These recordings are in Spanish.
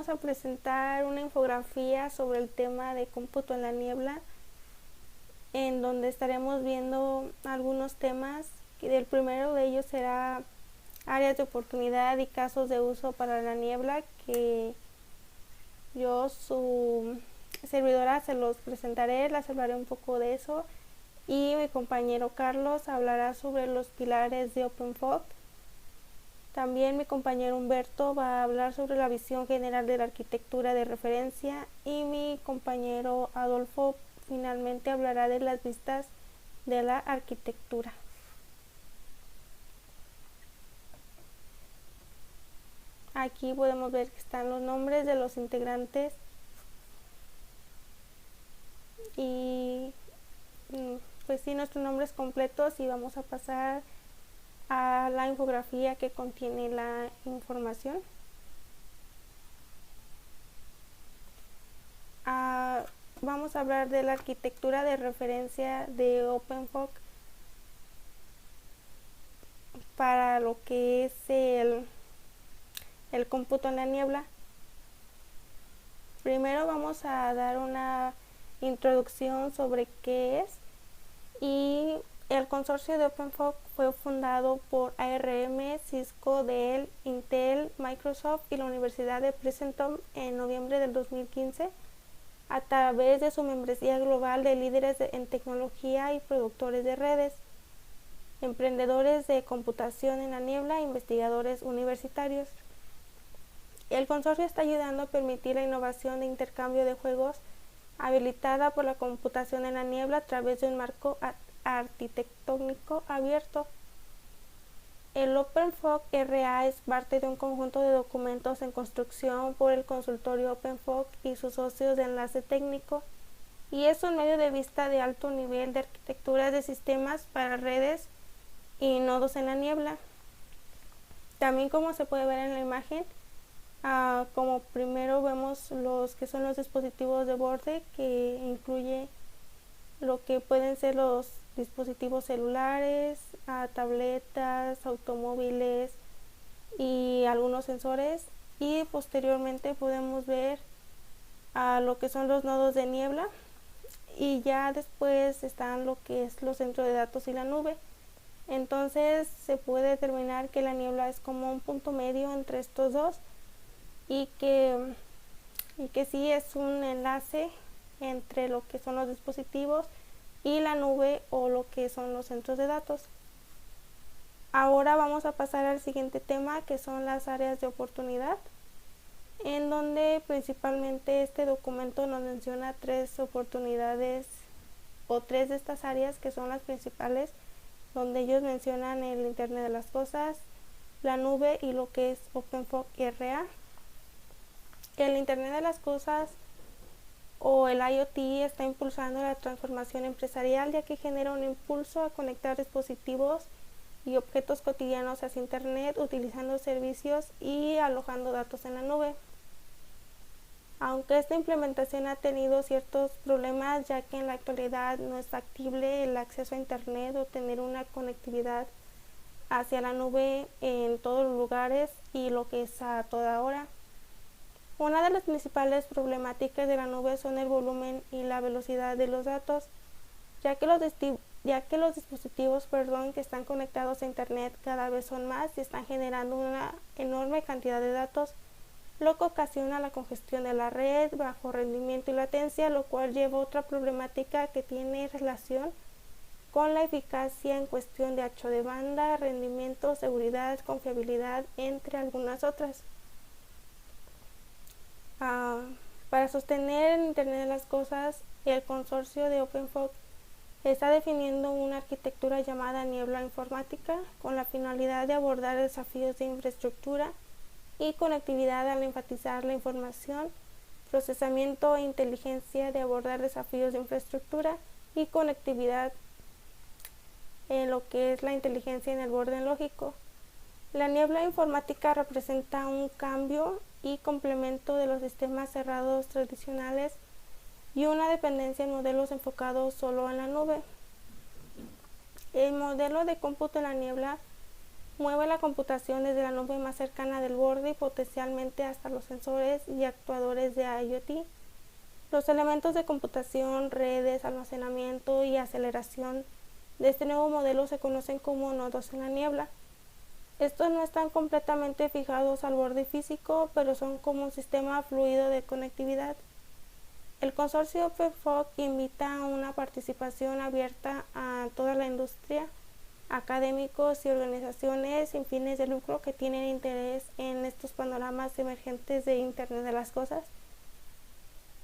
vamos a presentar una infografía sobre el tema de cómputo en la niebla, en donde estaremos viendo algunos temas. El primero de ellos será áreas de oportunidad y casos de uso para la niebla, que yo, su servidora, se los presentaré, les hablaré un poco de eso, y mi compañero Carlos hablará sobre los pilares de OpenFOG. También mi compañero Humberto va a hablar sobre la visión general de la arquitectura de referencia, y mi compañero Adolfo finalmente hablará de las vistas de la arquitectura. Aquí podemos ver que están los nombres de los integrantes y pues sí, nuestros nombres completos, y vamos a pasar a la infografía que contiene la información. Vamos a hablar de la arquitectura de referencia de OpenFOG para lo que es el cómputo en la niebla. Primero vamos a dar una introducción sobre qué es, y el consorcio de OpenFOG fue fundado por ARM, Cisco, Dell, Intel, Microsoft y la Universidad de Princeton en noviembre del 2015, a través de su membresía global de líderes en tecnología y productores de redes, emprendedores de computación en la niebla e investigadores universitarios. El consorcio está ayudando a permitir la innovación de intercambio de juegos habilitada por la computación en la niebla a través de un marco arquitectónico abierto. El OpenFOG RA es parte de un conjunto de documentos en construcción por el consultorio OpenFOG y sus socios de enlace técnico, y es un medio de vista de alto nivel de arquitecturas de sistemas para redes y nodos en la niebla. También, como se puede ver en la imagen, como primero vemos los que son los dispositivos de borde, que incluye lo que pueden ser los dispositivos celulares, tabletas, automóviles y algunos sensores, y posteriormente podemos ver lo que son los nodos de niebla, y ya después están lo que es los centros de datos y la nube. Entonces se puede determinar que la niebla es como un punto medio entre estos dos, y que sí es un enlace entre lo que son los dispositivos y la nube, o lo que son los centros de datos. Ahora vamos a pasar al siguiente tema, que son las áreas de oportunidad, en donde principalmente este documento nos menciona 3 oportunidades, o 3 de estas áreas que son las principales, donde ellos mencionan el Internet de las Cosas, la nube y lo que es OpenFOG RA. El Internet de las Cosas, o el IoT, está impulsando la transformación empresarial, ya que genera un impulso a conectar dispositivos y objetos cotidianos hacia Internet, utilizando servicios y alojando datos en la nube. Aunque esta implementación ha tenido ciertos problemas, ya que en la actualidad no es factible el acceso a Internet o tener una conectividad hacia la nube en todos los lugares y lo que es a toda hora. Una de las principales problemáticas de la nube son el volumen y la velocidad de los datos, ya que los dispositivos que están conectados a Internet cada vez son más y están generando una enorme cantidad de datos, lo que ocasiona la congestión de la red, bajo rendimiento y latencia, lo cual lleva a otra problemática que tiene relación con la eficacia en cuestión de ancho de banda, rendimiento, seguridad, confiabilidad, entre algunas otras. Para sostener el Internet de las Cosas, el consorcio de OpenFOG está definiendo una arquitectura llamada niebla informática, con la finalidad de abordar desafíos de infraestructura y conectividad al enfatizar la información, procesamiento e inteligencia, de abordar desafíos de infraestructura y conectividad en lo que es la inteligencia en el orden lógico. La niebla informática representa un cambio y complemento de los sistemas cerrados tradicionales y una dependencia en modelos enfocados solo en la nube. El modelo de cómputo en la niebla Mueve la computación desde la nube más cercana del borde y potencialmente hasta los sensores y actuadores de IoT. Los elementos de computación, redes, almacenamiento y aceleración de este nuevo modelo se conocen como nodos en la niebla. Estos no están completamente fijados al borde físico, pero son como un sistema fluido de conectividad. El consorcio OpenFOG invita a una participación abierta a toda la industria, académicos y organizaciones sin fines de lucro que tienen interés en estos panoramas emergentes de Internet de las Cosas.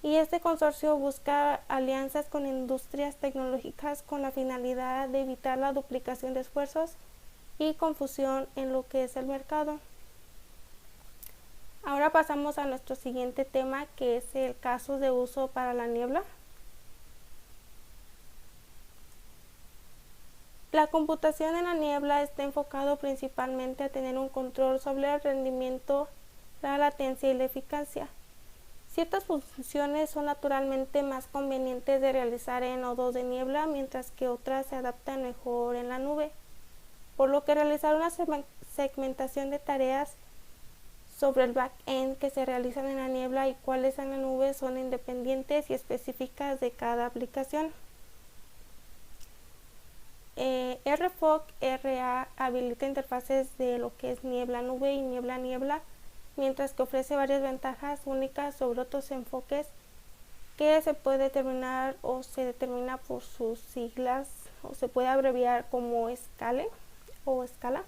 Y este consorcio busca alianzas con industrias tecnológicas con la finalidad de evitar la duplicación de esfuerzos y confusión en lo que es el mercado. Ahora pasamos a nuestro siguiente tema, que es el caso de uso para la niebla. La computación en la niebla está enfocado principalmente a tener un control sobre el rendimiento, la latencia y la eficacia. Ciertas funciones son naturalmente más convenientes de realizar en nodos de niebla, mientras que otras se adaptan mejor en la nube, por lo que realizar una segmentación de tareas sobre el back-end que se realizan en la niebla y cuáles en la nube son independientes y específicas de cada aplicación. RFOG RA habilita interfaces de lo que es niebla nube y niebla niebla, mientras que ofrece varias ventajas únicas sobre otros enfoques que se puede determinar o se determina por sus siglas o se puede abreviar como SCALE o escala,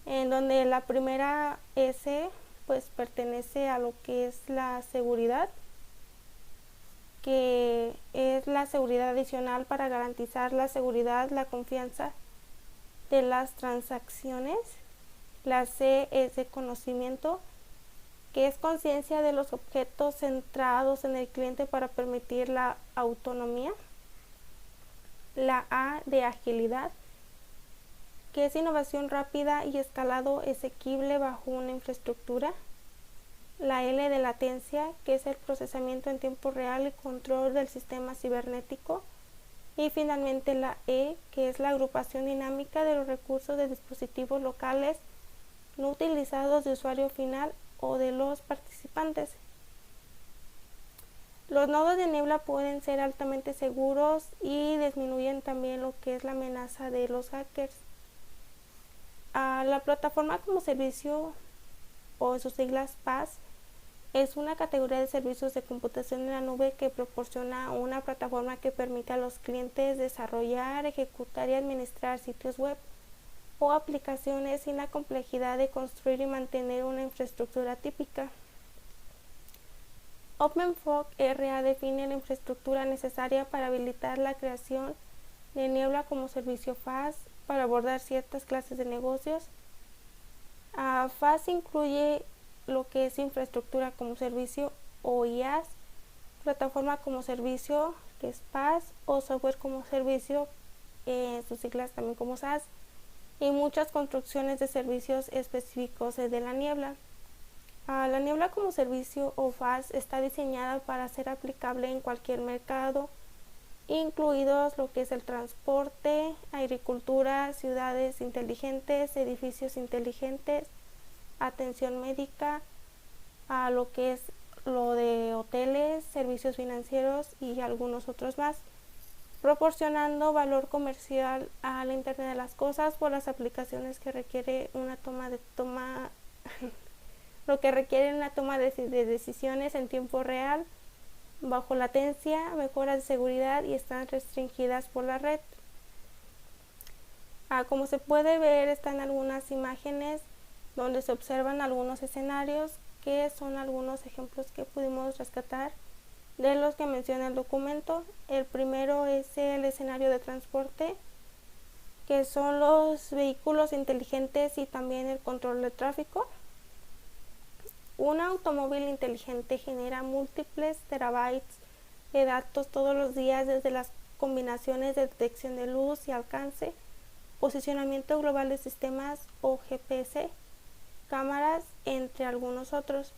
en donde la primera S pues pertenece a lo que es la seguridad, que es la seguridad adicional para garantizar la seguridad, la confianza de las transacciones. La C es de conocimiento, que es conciencia de los objetos centrados en el cliente para permitir la autonomía. La A de agilidad, que es innovación rápida y escalado asequible bajo una infraestructura. La L de latencia, que es el procesamiento en tiempo real y control del sistema cibernético. Y finalmente la E, que es la agrupación dinámica de los recursos de dispositivos locales no utilizados de usuario final o de los participantes. Los nodos de niebla pueden ser altamente seguros y disminuyen también lo que es la amenaza de los hackers. La plataforma como servicio, o en sus siglas PaaS, es una categoría de servicios de computación en la nube que proporciona una plataforma que permite a los clientes desarrollar, ejecutar y administrar sitios web o aplicaciones sin la complejidad de construir y mantener una infraestructura típica. OpenFOG RA define la infraestructura necesaria para habilitar la creación de niebla como servicio FaaS para abordar ciertas clases de negocios. FaaS incluye lo que es infraestructura como servicio o IaaS, plataforma como servicio, que es PaaS, o software como servicio, sus siglas también como SaaS, y muchas construcciones de servicios específicos de la niebla. La niebla como servicio o FaaS está diseñada para ser aplicable en cualquier mercado, incluidos lo que es el transporte, agricultura, ciudades inteligentes, edificios inteligentes, atención médica, a lo que es lo de hoteles, servicios financieros y algunos otros más, proporcionando valor comercial a la Internet de las Cosas por las aplicaciones que requiere una lo que requiere una toma de decisiones en tiempo real, bajo latencia, mejoras de seguridad y están restringidas por la red. Como se puede ver, están algunas imágenes donde se observan algunos escenarios que son algunos ejemplos que pudimos rescatar de los que menciona el documento. El primero es el escenario de transporte, que son los vehículos inteligentes y también el control de tráfico. Un automóvil inteligente genera múltiples terabytes de datos todos los días, desde las combinaciones de detección de luz y alcance, posicionamiento global de sistemas o GPS, cámaras, entre algunos otros.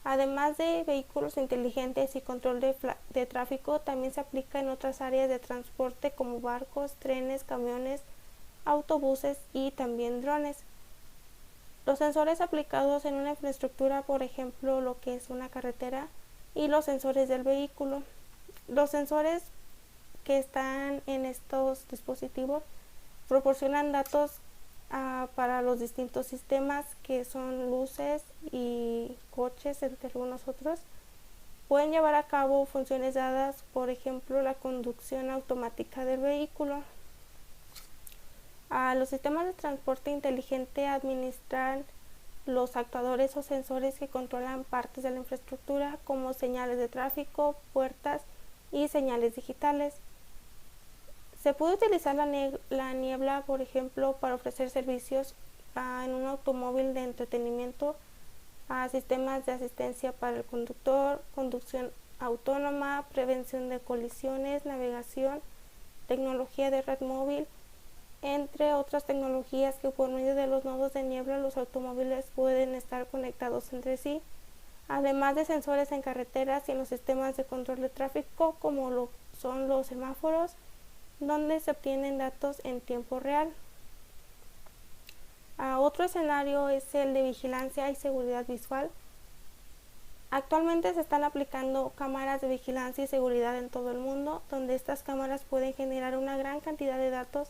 Además de vehículos inteligentes y control de tráfico, también se aplica en otras áreas de transporte como barcos, trenes, camiones, autobuses y también drones. Los sensores aplicados en una infraestructura, por ejemplo, lo que es una carretera, y los sensores del vehículo. Los sensores que están en estos dispositivos proporcionan datos para los distintos sistemas que son luces y coches, entre algunos otros. Pueden llevar a cabo funciones dadas, por ejemplo, la conducción automática del vehículo. Los sistemas de transporte inteligente administran los actuadores o sensores que controlan partes de la infraestructura como señales de tráfico, puertas y señales digitales. Se puede utilizar la niebla, por ejemplo, para ofrecer servicios en un automóvil de entretenimiento, sistemas de asistencia para el conductor, conducción autónoma, prevención de colisiones, navegación, tecnología de red móvil, entre otras tecnologías que por medio de los nodos de niebla los automóviles pueden estar conectados entre sí, además de sensores en carreteras y en los sistemas de control de tráfico como lo son los semáforos, donde se obtienen datos en tiempo real. Otro escenario es el de vigilancia y seguridad visual. Actualmente se están aplicando cámaras de vigilancia y seguridad en todo el mundo, donde estas cámaras pueden generar una gran cantidad de datos.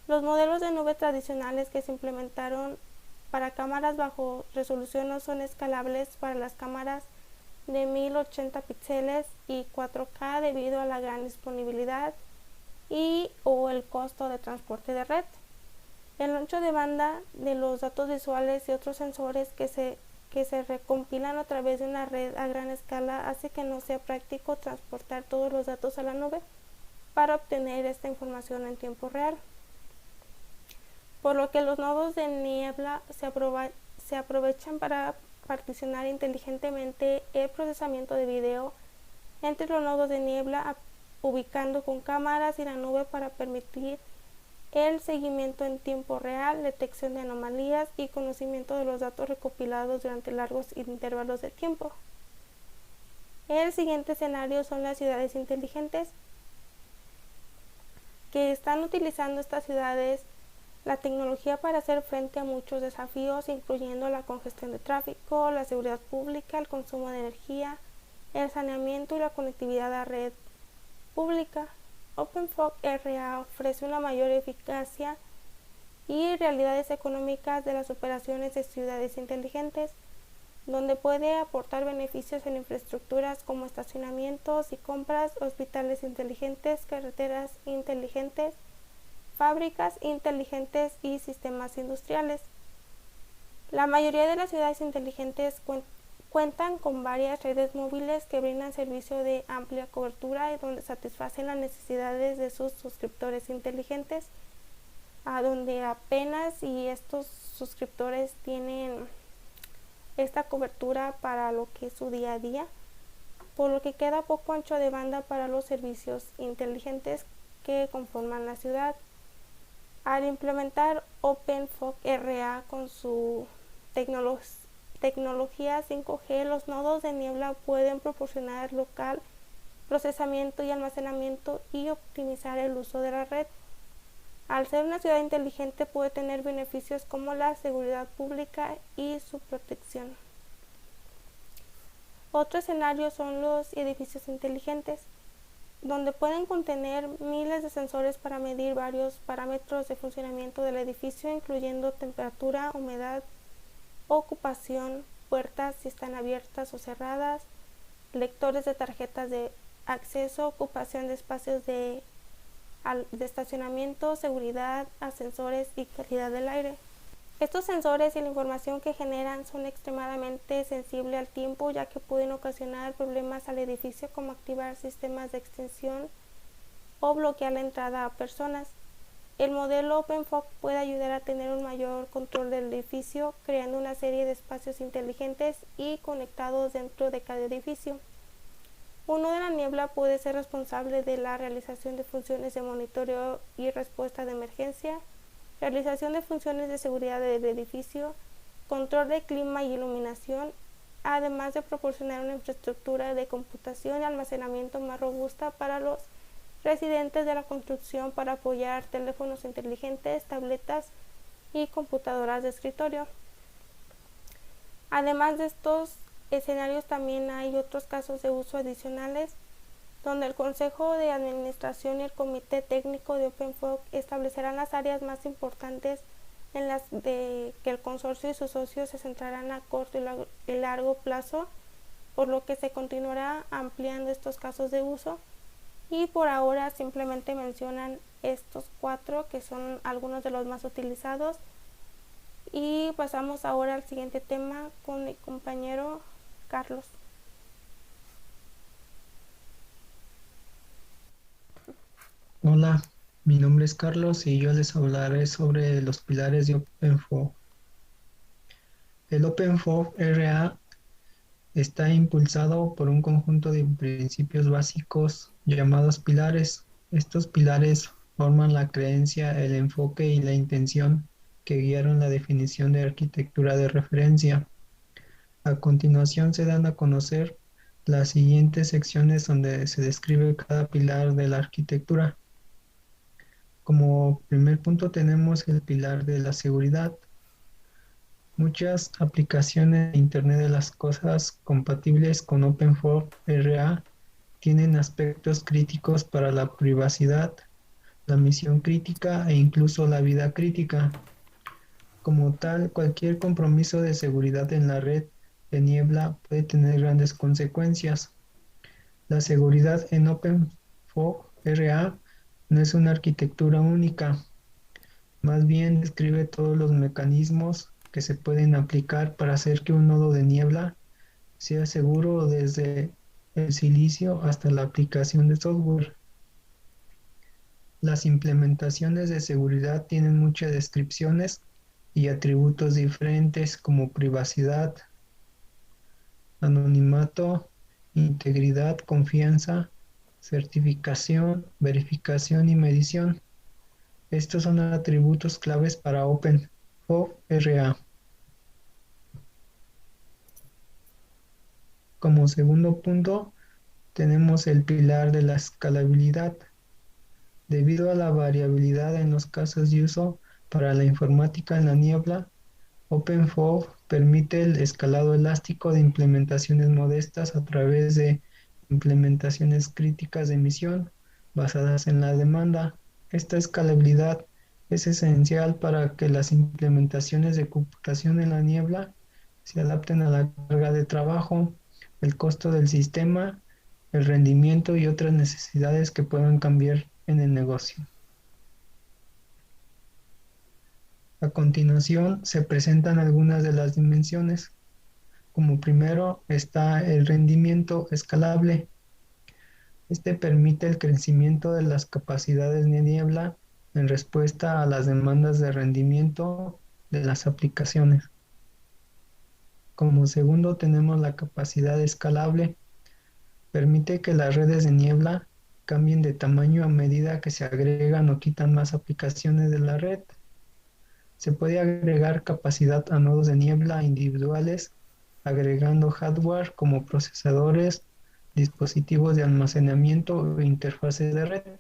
Los modelos de nube tradicionales que se implementaron para cámaras bajo resolución no son escalables para las cámaras de 1080 píxeles y 4K debido a la gran disponibilidad o el costo de transporte de red. El ancho de banda de los datos visuales y otros sensores que se recompilan a través de una red a gran escala hace que no sea práctico transportar todos los datos a la nube para obtener esta información en tiempo real, por lo que los nodos de niebla se aprovechan para particionar inteligentemente el procesamiento de video entre los nodos de niebla, ubicando con cámaras y la nube para permitir el seguimiento en tiempo real, detección de anomalías y conocimiento de los datos recopilados durante largos intervalos de tiempo. El siguiente escenario son las ciudades inteligentes, que están utilizando estas ciudades la tecnología para hacer frente a muchos desafíos, incluyendo la congestión de tráfico, la seguridad pública, el consumo de energía, el saneamiento y la conectividad a red pública. OpenFog RA ofrece una mayor eficacia y realidades económicas de las operaciones de ciudades inteligentes, donde puede aportar beneficios en infraestructuras como estacionamientos y compras, hospitales inteligentes, carreteras inteligentes, fábricas inteligentes y sistemas industriales. La mayoría de las ciudades inteligentes cuentan con varias redes móviles que brindan servicio de amplia cobertura y donde satisfacen las necesidades de sus suscriptores inteligentes, a donde apenas y estos suscriptores tienen esta cobertura para lo que es su día a día, por lo que queda poco ancho de banda para los servicios inteligentes que conforman la ciudad. Al implementar OpenFog RA con su tecnología 5G, los nodos de niebla pueden proporcionar local procesamiento y almacenamiento y optimizar el uso de la red. Al ser una ciudad inteligente puede tener beneficios como la seguridad pública y su protección. Otro escenario son los edificios inteligentes, donde pueden contener miles de sensores para medir varios parámetros de funcionamiento del edificio, incluyendo temperatura, humedad, ocupación, puertas si están abiertas o cerradas, lectores de tarjetas de acceso, ocupación de espacios de estacionamiento, seguridad, ascensores y calidad del aire. Estos sensores y la información que generan son extremadamente sensibles al tiempo, ya que pueden ocasionar problemas al edificio como activar sistemas de extensión o bloquear la entrada a personas. El modelo OpenFog puede ayudar a tener un mayor control del edificio, creando una serie de espacios inteligentes y conectados dentro de cada edificio. Uno de la niebla puede ser responsable de la realización de funciones de monitoreo y respuesta de emergencia, realización de funciones de seguridad del edificio, control de clima y iluminación, además de proporcionar una infraestructura de computación y almacenamiento más robusta para los residentes de la construcción para apoyar teléfonos inteligentes, tabletas y computadoras de escritorio. Además de estos escenarios, también hay otros casos de uso adicionales donde el Consejo de Administración y el Comité Técnico de OpenFOG establecerán las áreas más importantes en las de que el consorcio y sus socios se centrarán a corto y largo plazo, por lo que se continuará ampliando estos casos de uso, y por ahora simplemente mencionan estos 4 que son algunos de los más utilizados. Y pasamos ahora al siguiente tema con mi compañero Carlos. Hola, mi nombre es Carlos y yo les hablaré sobre los pilares de OpenFOG. El OpenFOG RA está impulsado por un conjunto de principios básicos llamados pilares. Estos pilares forman la creencia, el enfoque y la intención que guiaron la definición de arquitectura de referencia. A continuación se dan a conocer las siguientes secciones donde se describe cada pilar de la arquitectura. Como primer punto tenemos el pilar de la seguridad. Muchas aplicaciones de Internet de las Cosas compatibles con OpenFOG RA tienen aspectos críticos para la privacidad, la misión crítica e incluso la vida crítica. Como tal, cualquier compromiso de seguridad en la red de niebla puede tener grandes consecuencias. La seguridad en OpenFOG RA no es una arquitectura única. Más bien describe todos los mecanismos que se pueden aplicar para hacer que un nodo de niebla sea seguro desde el silicio hasta la aplicación de software. Las implementaciones de seguridad tienen muchas descripciones y atributos diferentes como privacidad, anonimato, integridad, confianza, certificación, verificación y medición. Estos son atributos claves para OpenFOG RA. Como segundo punto, tenemos el pilar de la escalabilidad. Debido a la variabilidad en los casos de uso para la informática en la niebla, OpenFOG permite el escalado elástico de implementaciones modestas a través de implementaciones críticas de misión basadas en la demanda. Esta escalabilidad es esencial para que las implementaciones de computación en la niebla se adapten a la carga de trabajo, el costo del sistema, el rendimiento y otras necesidades que puedan cambiar en el negocio. A continuación se presentan algunas de las dimensiones. Como primero está el rendimiento escalable. Este permite el crecimiento de las capacidades de niebla en respuesta a las demandas de rendimiento de las aplicaciones. Como segundo tenemos la capacidad escalable. Permite que las redes de niebla cambien de tamaño a medida que se agregan o quitan más aplicaciones de la red. Se puede agregar capacidad a nodos de niebla individuales, agregando hardware como procesadores, dispositivos de almacenamiento o interfaces de red.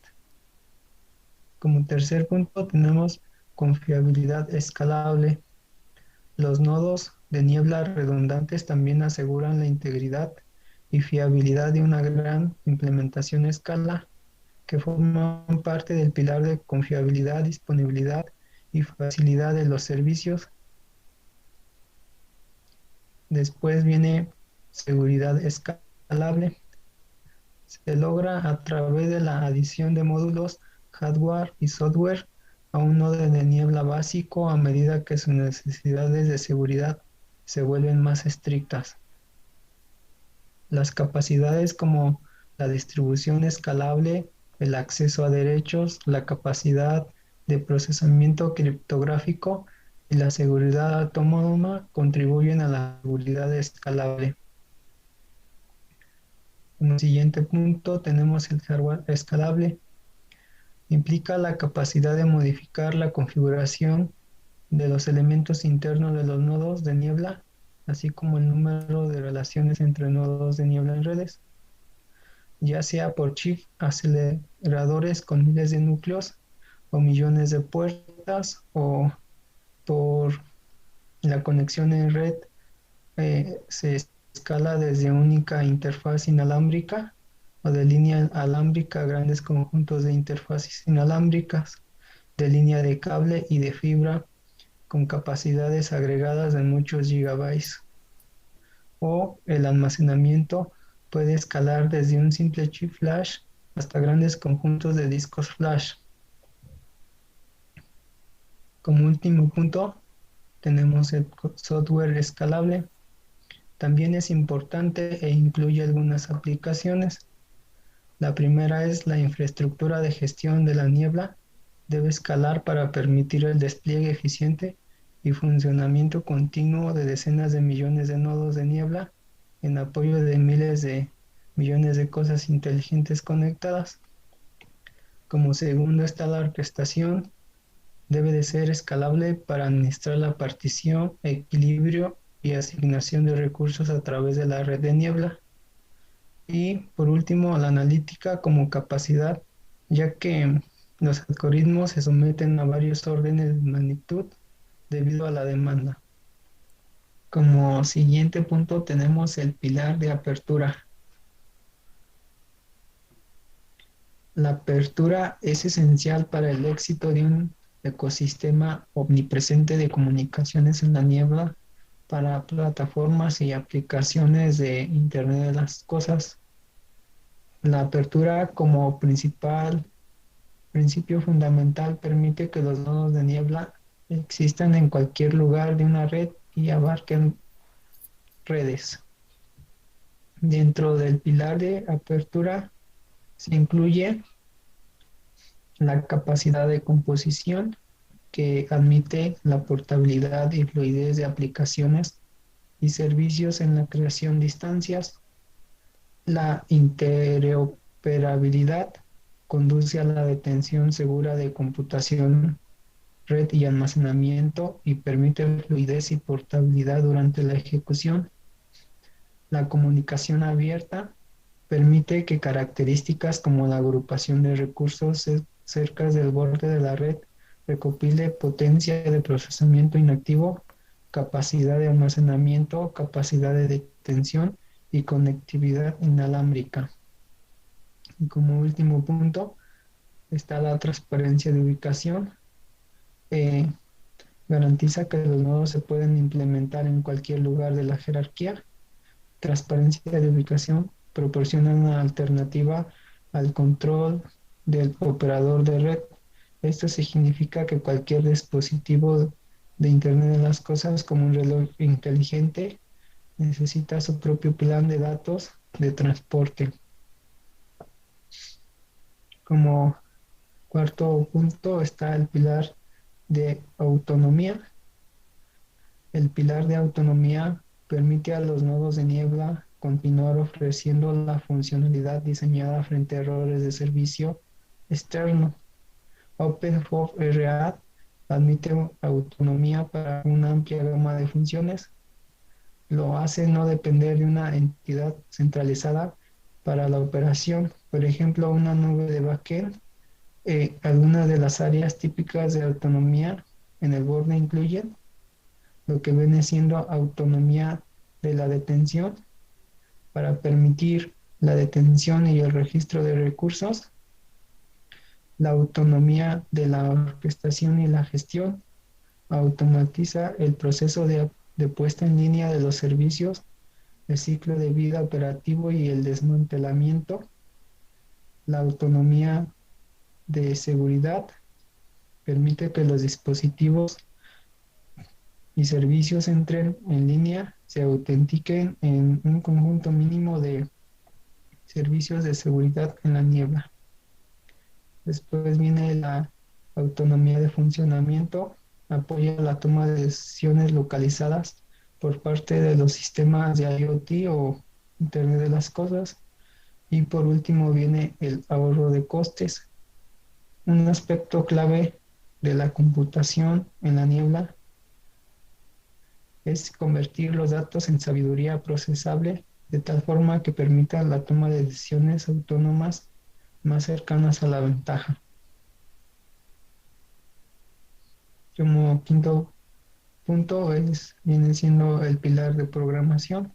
Como tercer punto tenemos confiabilidad escalable. Los nodos de niebla redundantes también aseguran la integridad y fiabilidad de una gran implementación a escala, que forman parte del pilar de confiabilidad, disponibilidad y facilidad de los servicios. Después viene seguridad escalable. Se logra a través de la adición de módulos, hardware y software a un nodo de niebla básico a medida que sus necesidades de seguridad se vuelven más estrictas. Las capacidades como la distribución escalable, el acceso a derechos, la capacidad de procesamiento criptográfico y la seguridad autónoma contribuyen a la seguridad escalable. Como siguiente punto tenemos el hardware escalable. Implica la capacidad de modificar la configuración de los elementos internos de los nodos de niebla, así como el número de relaciones entre nodos de niebla en redes. ya sea por chip aceleradores con miles de núcleos o millones de puertas o por la conexión en red. Se escala desde única interfaz inalámbrica o de línea alámbrica a grandes conjuntos de interfaces inalámbricas, de línea de cable y de fibra con capacidades agregadas de muchos gigabytes. O el almacenamiento puede escalar desde un simple chip flash hasta grandes conjuntos de discos flash. Como último punto, tenemos el software escalable. También es importante e incluye algunas aplicaciones. La primera es la infraestructura de gestión de la niebla. Debe escalar para permitir el despliegue eficiente y funcionamiento continuo de decenas de millones de nodos de niebla en apoyo de miles de millones de cosas inteligentes conectadas. Como segundo está la orquestación. Debe de ser escalable para administrar la partición, equilibrio y asignación de recursos a través de la red de niebla. Y por último, la analítica como capacidad, ya que los algoritmos se someten a varios órdenes de magnitud debido a la demanda. Como siguiente punto tenemos el pilar de apertura. La apertura es esencial para el éxito de un ecosistema omnipresente de comunicaciones en la niebla para plataformas y aplicaciones de Internet de las Cosas. La apertura como principio fundamental permite que los nodos de niebla existan en cualquier lugar de una red y abarquen redes. Dentro del pilar de apertura se incluye la capacidad de composición, que admite la portabilidad y fluidez de aplicaciones y servicios en la creación de instancias. La interoperabilidad conduce a la detención segura de computación, red y almacenamiento y permite fluidez y portabilidad durante la ejecución. La comunicación abierta permite que características como la agrupación de recursos cerca del borde de la red recopile potencia de procesamiento inactivo, capacidad de almacenamiento, capacidad de detención y conectividad inalámbrica. Y como último punto está la transparencia de ubicación. Eh, Garantiza que los nodos se pueden implementar en cualquier lugar de la jerarquía. Transparencia de ubicación proporciona una alternativa al control del operador de red. Esto significa que cualquier dispositivo de Internet de las Cosas, como un reloj inteligente, necesita su propio plan de datos de transporte. Como cuarto punto está el pilar de autonomía. El pilar de autonomía permite a los nodos de niebla continuar ofreciendo la funcionalidad diseñada frente a errores de servicio externo. OpenFOF-RA admite autonomía para una amplia gama de funciones. Lo hace no depender de una entidad centralizada para la operación. Por ejemplo, una nube de backend. Algunas de las áreas típicas de autonomía en el borde incluyen lo que viene siendo autonomía de la detención para permitir la detención y el registro de recursos, la autonomía de la orquestación y la gestión, automatiza el proceso de puesta en línea de los servicios, el ciclo de vida operativo y el desmantelamiento, la autonomía de seguridad, permite que los dispositivos y servicios entren en línea, se autentiquen en un conjunto mínimo de servicios de seguridad en la niebla. Después viene la autonomía de funcionamiento, apoya la toma de decisiones localizadas por parte de los sistemas de IoT o Internet de las Cosas. Y por último viene el ahorro de costes. Un aspecto clave de la computación en la niebla es convertir los datos en sabiduría procesable de tal forma que permita la toma de decisiones autónomas más cercanas a la ventaja. Como quinto punto viene siendo el pilar de programación.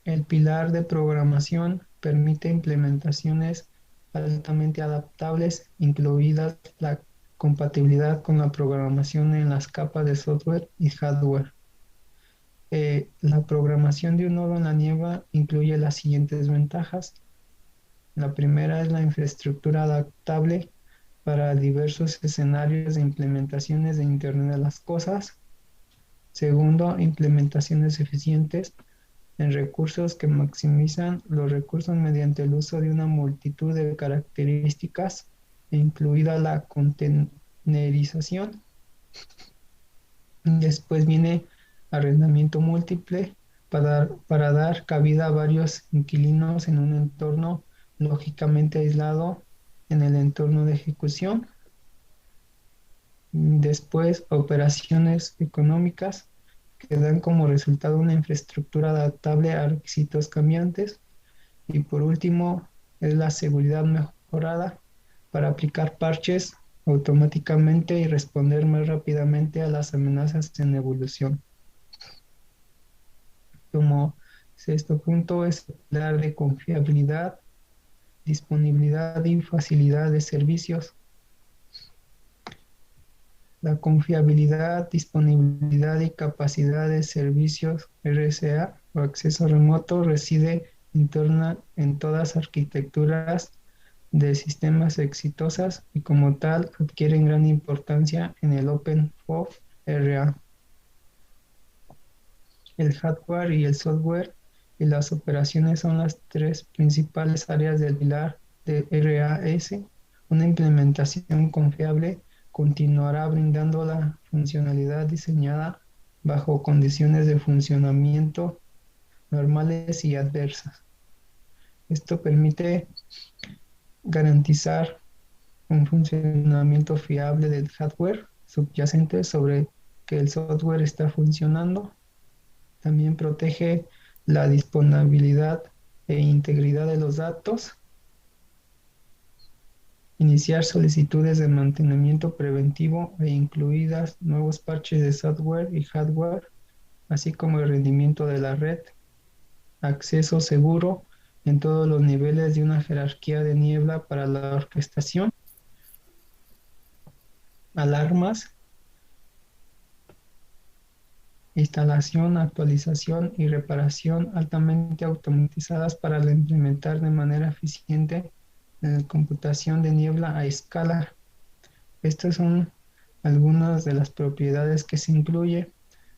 El pilar de programación permite implementaciones altamente adaptables, incluidas la compatibilidad con la programación en las capas de software y hardware. La programación de un nodo en la nieve incluye las siguientes ventajas. La primera es la infraestructura adaptable para diversos escenarios de implementaciones de Internet de las Cosas. Segundo, implementaciones eficientes en recursos que maximizan los recursos mediante el uso de una multitud de características, incluida la containerización. Después viene arrendamiento múltiple para dar cabida a varios inquilinos en un entorno lógicamente aislado en el entorno de ejecución. Después, operaciones económicas que dan como resultado una infraestructura adaptable a requisitos cambiantes. Y por último, es la seguridad mejorada para aplicar parches automáticamente y responder más rápidamente a las amenazas en evolución. Como sexto punto es hablar de confiabilidad, disponibilidad y facilidad de servicios. La confiabilidad, disponibilidad y capacidad de servicios RSA o acceso remoto reside en todas arquitecturas de sistemas exitosas y como tal adquieren gran importancia en el OpenFOV RA. El hardware y el software y las operaciones son las tres principales áreas del pilar de RAS. Una implementación confiable continuará brindando la funcionalidad diseñada bajo condiciones de funcionamiento normales y adversas. Esto permite garantizar un funcionamiento fiable del hardware subyacente sobre que el software está funcionando. También protege la disponibilidad e integridad de los datos. Iniciar solicitudes de mantenimiento preventivo e incluidas nuevos parches de software y hardware, así como el rendimiento de la red. Acceso seguro en todos los niveles de una jerarquía de niebla para la orquestación. Alarmas, instalación, actualización y reparación altamente automatizadas para implementar de manera eficiente en computación de niebla a escala. Estas son algunas de las propiedades que se incluye.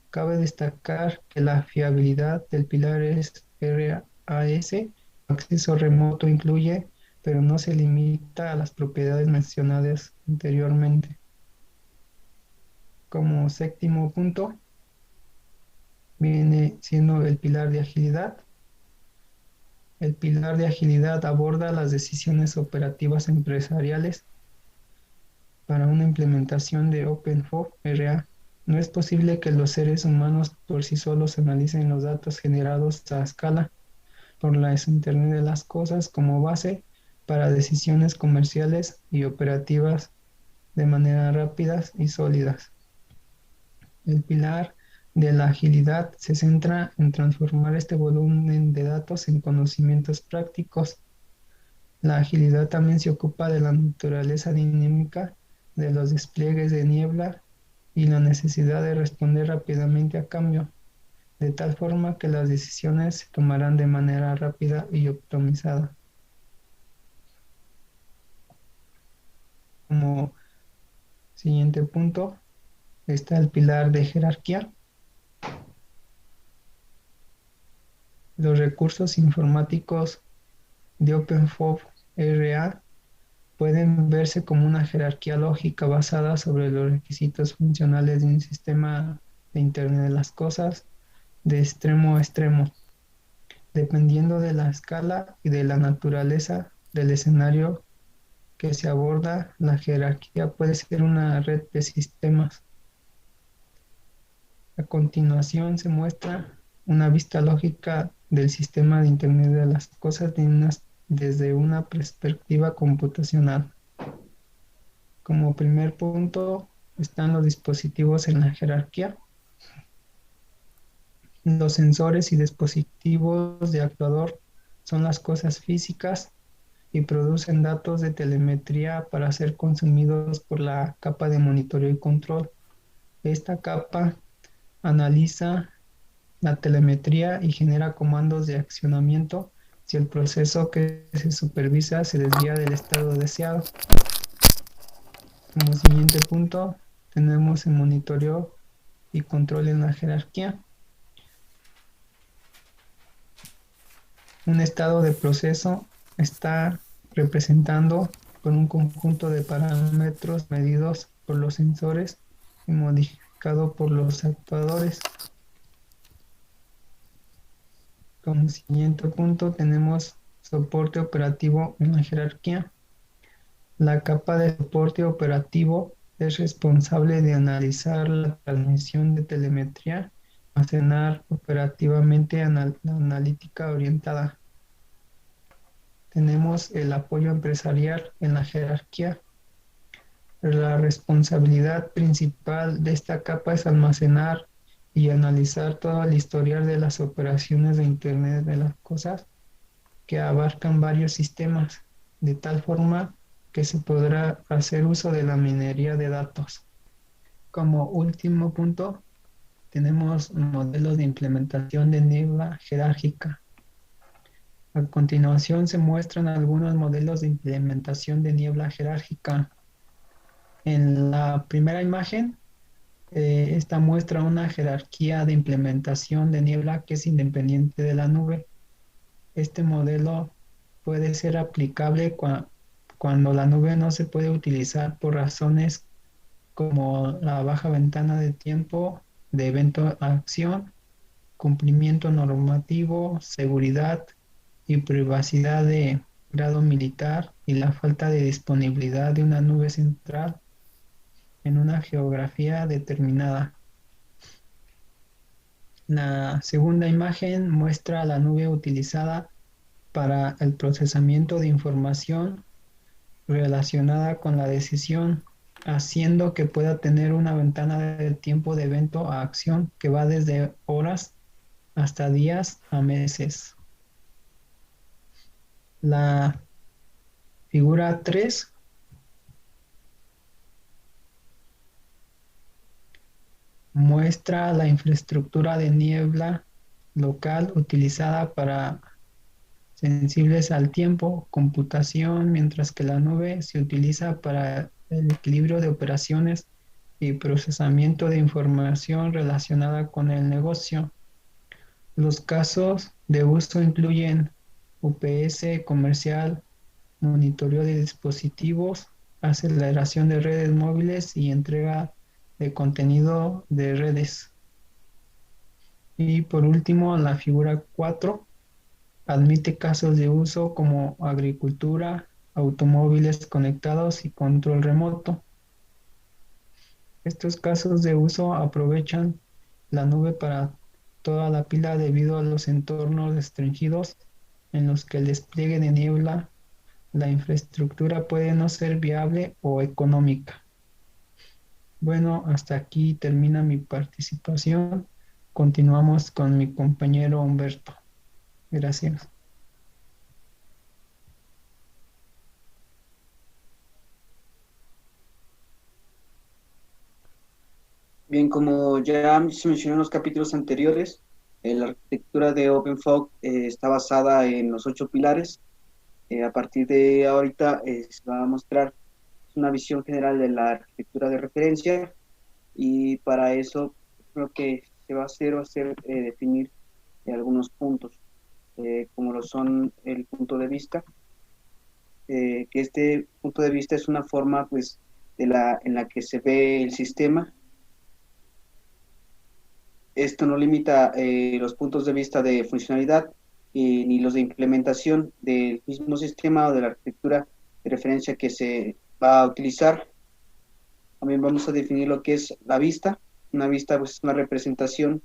Cabe destacar que la fiabilidad del pilar es RAS, acceso remoto incluye, pero no se limita a las propiedades mencionadas anteriormente. Como séptimo punto, viene siendo el pilar de agilidad. El pilar de agilidad aborda las decisiones operativas empresariales para una implementación de OpenFOV RA. No es posible que los seres humanos por sí solos analicen los datos generados a escala por la Internet de las Cosas como base para decisiones comerciales y operativas de manera rápidas y sólidas. El pilar de la agilidad se centra en transformar este volumen de datos en conocimientos prácticos. La agilidad también se ocupa de la naturaleza dinámica de los despliegues de niebla y la necesidad de responder rápidamente a cambio, de tal forma que las decisiones se tomarán de manera rápida y optimizada. Como siguiente punto está el pilar de jerarquía. Los recursos informáticos de OpenFOV RA pueden verse como una jerarquía lógica basada sobre los requisitos funcionales de un sistema de Internet de las Cosas de extremo a extremo, dependiendo de la escala y de la naturaleza del escenario que se aborda. La jerarquía puede ser una red de sistemas. A continuación se muestra una vista lógica del sistema de Internet de las cosas desde una perspectiva computacional. Como primer punto están los dispositivos en la jerarquía. Los sensores y dispositivos de actuador son las cosas físicas y producen datos de telemetría para ser consumidos por la capa de monitoreo y control. Esta capa analiza la telemetría y genera comandos de accionamiento si el proceso que se supervisa se desvía del estado deseado. Como siguiente punto, tenemos el monitoreo y control en la jerarquía. Un estado de proceso está representando por un conjunto de parámetros medidos por los sensores y modificado por los actuadores. Como siguiente punto tenemos soporte operativo en la jerarquía. La capa de soporte operativo es responsable de analizar la transmisión de telemetría, almacenar operativamente la analítica orientada. Tenemos el apoyo empresarial en la jerarquía. La responsabilidad principal de esta capa es almacenar y analizar todo el historial de las operaciones de Internet de las cosas que abarcan varios sistemas, de tal forma que se podrá hacer uso de la minería de datos. Como último punto, tenemos modelos de implementación de niebla jerárquica. A continuación se muestran algunos modelos de implementación de niebla jerárquica. En la primera imagen, esta muestra una jerarquía de implementación de niebla que es independiente de la nube. Este modelo puede ser aplicable cuando la nube no se puede utilizar por razones como la baja ventana de tiempo de evento a acción, cumplimiento normativo, seguridad y privacidad de grado militar y la falta de disponibilidad de una nube central en una geografía determinada. La segunda imagen muestra la nube utilizada para el procesamiento de información relacionada con la decisión, haciendo que pueda tener una ventana de tiempo de evento a acción que va desde horas hasta días a meses. La figura 3 muestra la infraestructura de niebla local utilizada para sensibles al tiempo, computación, mientras que la nube se utiliza para el equilibrio de operaciones y procesamiento de información relacionada con el negocio. Los casos de uso incluyen UPS comercial, monitoreo de dispositivos, aceleración de redes móviles y entrega de contenido de redes. Y por último, la figura 4 admite casos de uso como agricultura, automóviles conectados y control remoto. Estos casos de uso aprovechan la nube para toda la pila debido a los entornos restringidos en los que el despliegue de niebla, la infraestructura puede no ser viable o económica. Bueno, hasta aquí termina mi participación. Continuamos con mi compañero Humberto. Gracias. Bien, como ya se mencionó en los capítulos anteriores, la arquitectura de OpenFOG está basada en los 8 pilares. A partir de ahorita se va a mostrar una visión general de la arquitectura de referencia, y para eso lo que se va a hacer definir algunos puntos, como lo son el punto de vista, que este punto de vista es una forma pues en la que se ve el sistema. Esto no limita los puntos de vista de funcionalidad ni los de implementación del mismo sistema o de la arquitectura de referencia que se va a utilizar. También vamos a definir lo que es la vista, Una vista pues es una representación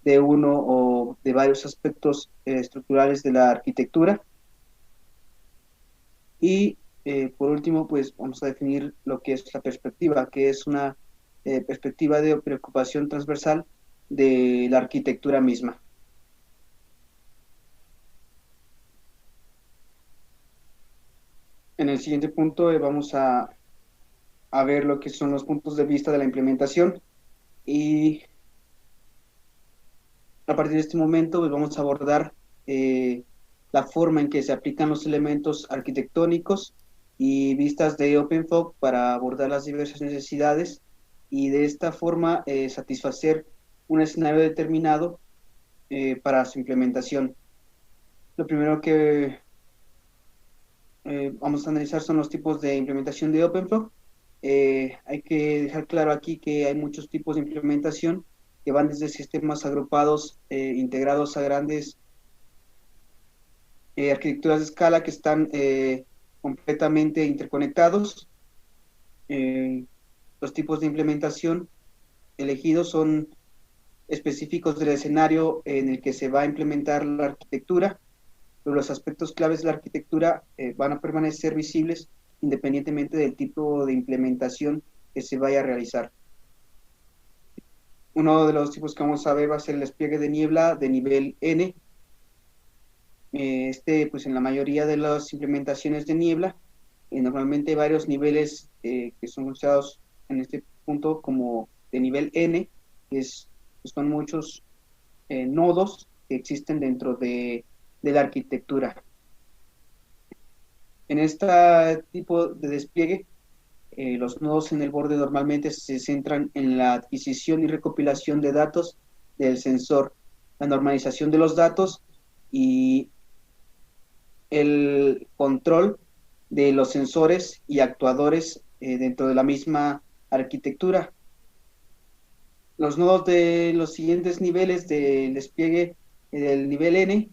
de uno o de varios aspectos estructurales de la arquitectura. Y por último, pues vamos a definir lo que es la perspectiva, que es una perspectiva de preocupación transversal de la arquitectura misma. En el siguiente punto vamos a ver lo que son los puntos de vista de la implementación, y a partir de este momento pues vamos a abordar la forma en que se aplican los elementos arquitectónicos y vistas de OpenFOG para abordar las diversas necesidades y de esta forma satisfacer un escenario determinado para su implementación. Lo primero que vamos a analizar son los tipos de implementación de OpenFOG. Hay que dejar claro aquí que hay muchos tipos de implementación que van desde sistemas agrupados integrados a grandes arquitecturas de escala que están completamente interconectados. Los tipos de implementación elegidos son específicos del escenario en el que se va a implementar la arquitectura, pero los aspectos claves de la arquitectura van a permanecer visibles independientemente del tipo de implementación que se vaya a realizar. Uno de los tipos que vamos a ver va a ser el despliegue de niebla de nivel N. Pues en la mayoría de las implementaciones de niebla, normalmente hay varios niveles que son considerados en este punto como de nivel N, que son muchos nodos que existen dentro de la arquitectura. En este tipo de despliegue, los nodos en el borde normalmente se centran en la adquisición y recopilación de datos del sensor, la normalización de los datos y el control de los sensores y actuadores dentro de la misma arquitectura. Los nodos de los siguientes niveles del despliegue del nivel N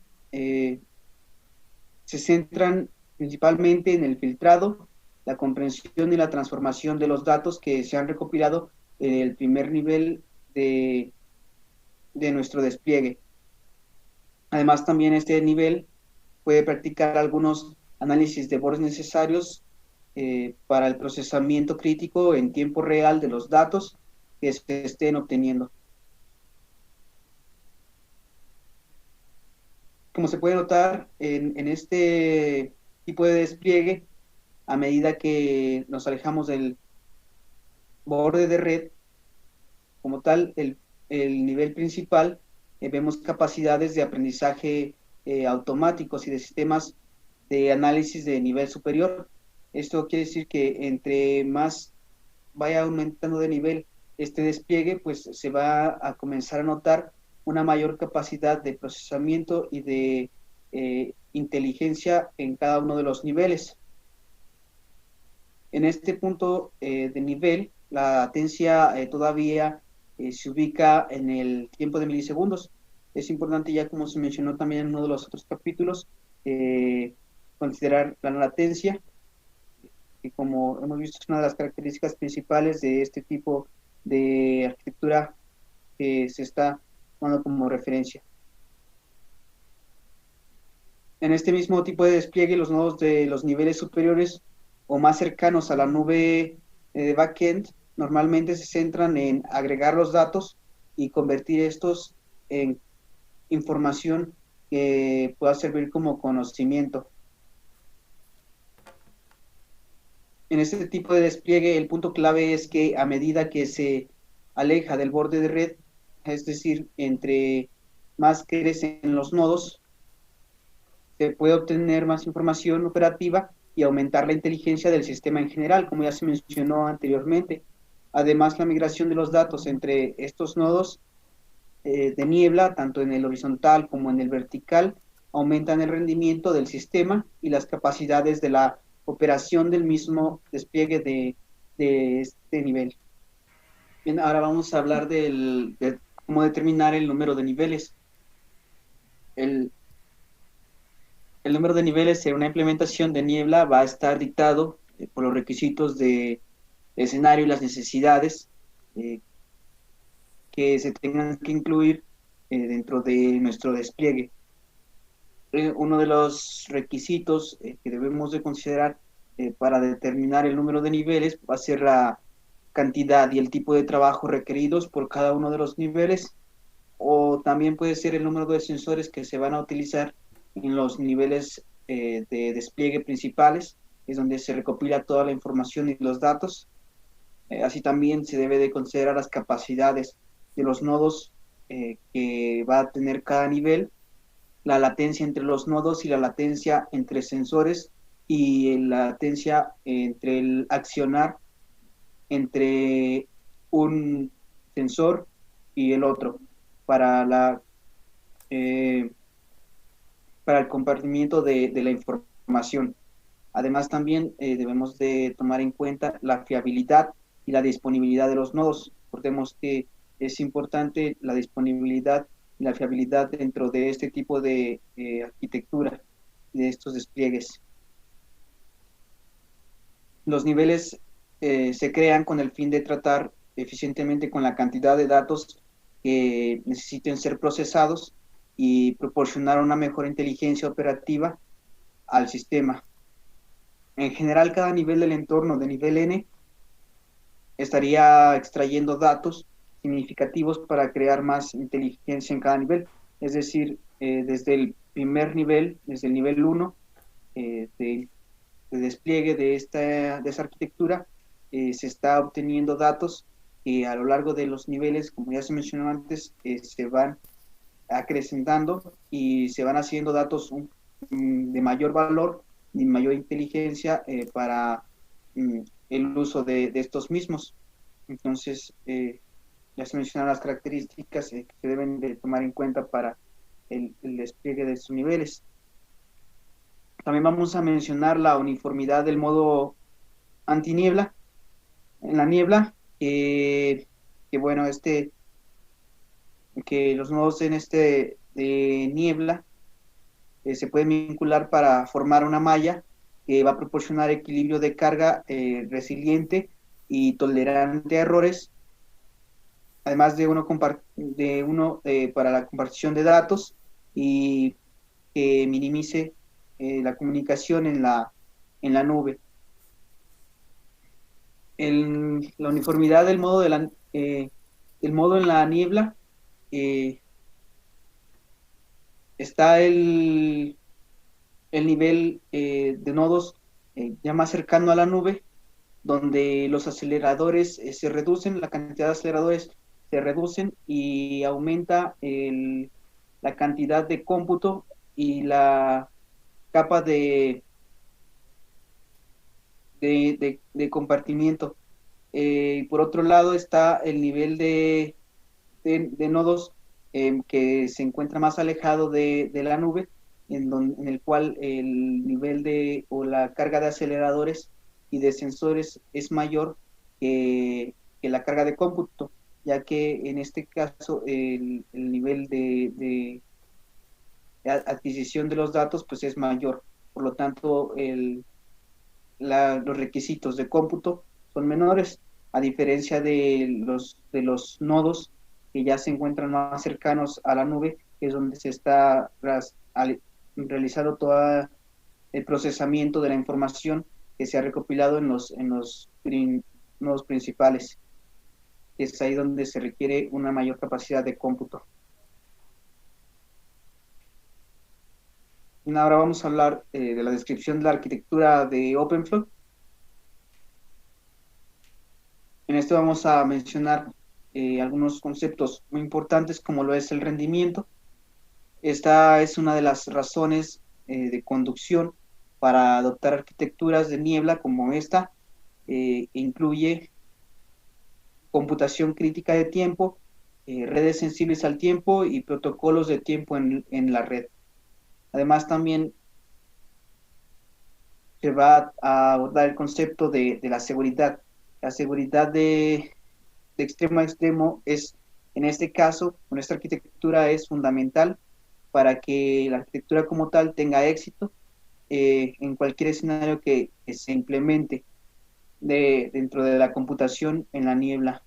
se centran principalmente en el filtrado, la comprensión y la transformación de los datos que se han recopilado en el primer nivel de nuestro despliegue. Además, también este nivel puede practicar algunos análisis de bordes necesarios para el procesamiento crítico en tiempo real de los datos que se estén obteniendo. Como se puede notar en este tipo de despliegue, a medida que nos alejamos del borde de red, como tal, el nivel principal, vemos capacidades de aprendizaje automáticos y de sistemas de análisis de nivel superior. Esto quiere decir que entre más vaya aumentando de nivel este despliegue, pues se va a comenzar a notar una mayor capacidad de procesamiento y de inteligencia en cada uno de los niveles. En este punto de nivel, la latencia todavía se ubica en el tiempo de milisegundos. Es importante, ya como se mencionó también en uno de los otros capítulos, considerar la latencia, que como hemos visto es una de las características principales de este tipo de arquitectura que se está tomando como referencia. En este mismo tipo de despliegue, los nodos de los niveles superiores o más cercanos a la nube de backend normalmente se centran en agregar los datos y convertir estos en información que pueda servir como conocimiento. En este tipo de despliegue, el punto clave es que a medida que se aleja del borde de red, es decir, entre más crecen los nodos, se puede obtener más información operativa y aumentar la inteligencia del sistema en general, como ya se mencionó anteriormente. Además, la migración de los datos entre estos nodos de niebla, tanto en el horizontal como en el vertical, aumentan el rendimiento del sistema y las capacidades de la operación del mismo despliegue de este nivel. Bien, ahora vamos a hablar de cómo determinar el número de niveles. El número de niveles en una implementación de niebla va a estar dictado por los requisitos de escenario y las necesidades que se tengan que incluir dentro de nuestro despliegue. Uno de los requisitos que debemos de considerar para determinar el número de niveles va a ser la cantidad y el tipo de trabajo requeridos por cada uno de los niveles, o también puede ser el número de sensores que se van a utilizar en los niveles de despliegue principales, es donde se recopila toda la información y los datos. Así también se debe de considerar las capacidades de los nodos que va a tener cada nivel, la latencia entre los nodos y la latencia entre sensores y la latencia entre el accionar entre un sensor y el otro para eh, para el compartimiento de la información. Además, también debemos de tomar en cuenta la fiabilidad y la disponibilidad de los nodos. Recordemos que es importante la disponibilidad y la fiabilidad dentro de este tipo de arquitectura, de estos despliegues. Los niveles se crean con el fin de tratar eficientemente con la cantidad de datos que necesiten ser procesados y proporcionar una mejor inteligencia operativa al sistema. En general, cada nivel del entorno de nivel N estaría extrayendo datos significativos para crear más inteligencia en cada nivel. Es decir, desde el primer nivel, desde el nivel 1 de despliegue de esa arquitectura, se está obteniendo datos que a lo largo de los niveles, como ya se mencionó antes, se van acrecentando y se van haciendo datos de mayor valor y mayor inteligencia para el uso de estos mismos. Entonces, ya se mencionaron las características que se deben de tomar en cuenta para el despliegue de estos niveles. También vamos a mencionar la uniformidad del modo antiniebla. En la niebla, bueno, que los nodos en de niebla se pueden vincular para formar una malla que va a proporcionar equilibrio de carga resiliente y tolerante a errores, además de uno para la compartición de datos y que minimice la comunicación en la nube. La uniformidad del modo el modo en la niebla, está el nivel de nodos ya más cercano a la nube, donde los aceleradores se reducen, la cantidad de aceleradores se reducen y aumenta la cantidad de cómputo y la capa de compartimiento. Por otro lado está el nivel de nodos que se encuentra más alejado de la nube, en el cual el nivel o la carga de aceleradores y de sensores es mayor que la carga de cómputo, ya que en este caso el nivel de adquisición de los datos pues es mayor. Por lo tanto, los requisitos de cómputo son menores, a diferencia de los nodos que ya se encuentran más cercanos a la nube, que es donde se está realizando todo el procesamiento de la información que se ha recopilado en los nodos principales. Es ahí donde se requiere una mayor capacidad de cómputo. Ahora vamos a hablar de la descripción de la arquitectura de OpenFlow. En esto vamos a mencionar algunos conceptos muy importantes, como lo es el rendimiento. Esta es una de las razones de conducción para adoptar arquitecturas de niebla como esta. Incluye computación crítica de tiempo, redes sensibles al tiempo y protocolos de tiempo en la red. Además, también se va a abordar el concepto de la seguridad. La seguridad de extremo a extremo es, en este caso, con esta arquitectura es fundamental para que la arquitectura como tal tenga éxito en cualquier escenario que se implemente dentro de la computación en la niebla.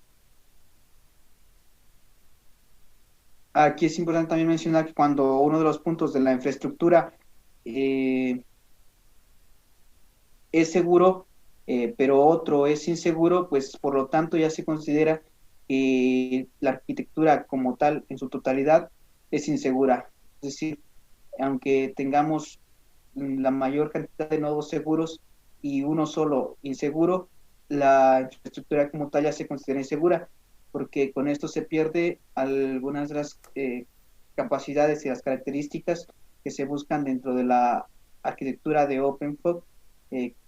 Aquí es importante también mencionar que cuando uno de los puntos de la infraestructura es seguro, pero otro es inseguro, pues por lo tanto ya se considera que la arquitectura como tal, en su totalidad, es insegura. Es decir, aunque tengamos la mayor cantidad de nodos seguros y uno solo inseguro, la infraestructura como tal ya se considera insegura, porque con esto se pierde algunas de las capacidades y las características que se buscan dentro de la arquitectura de OpenFOG,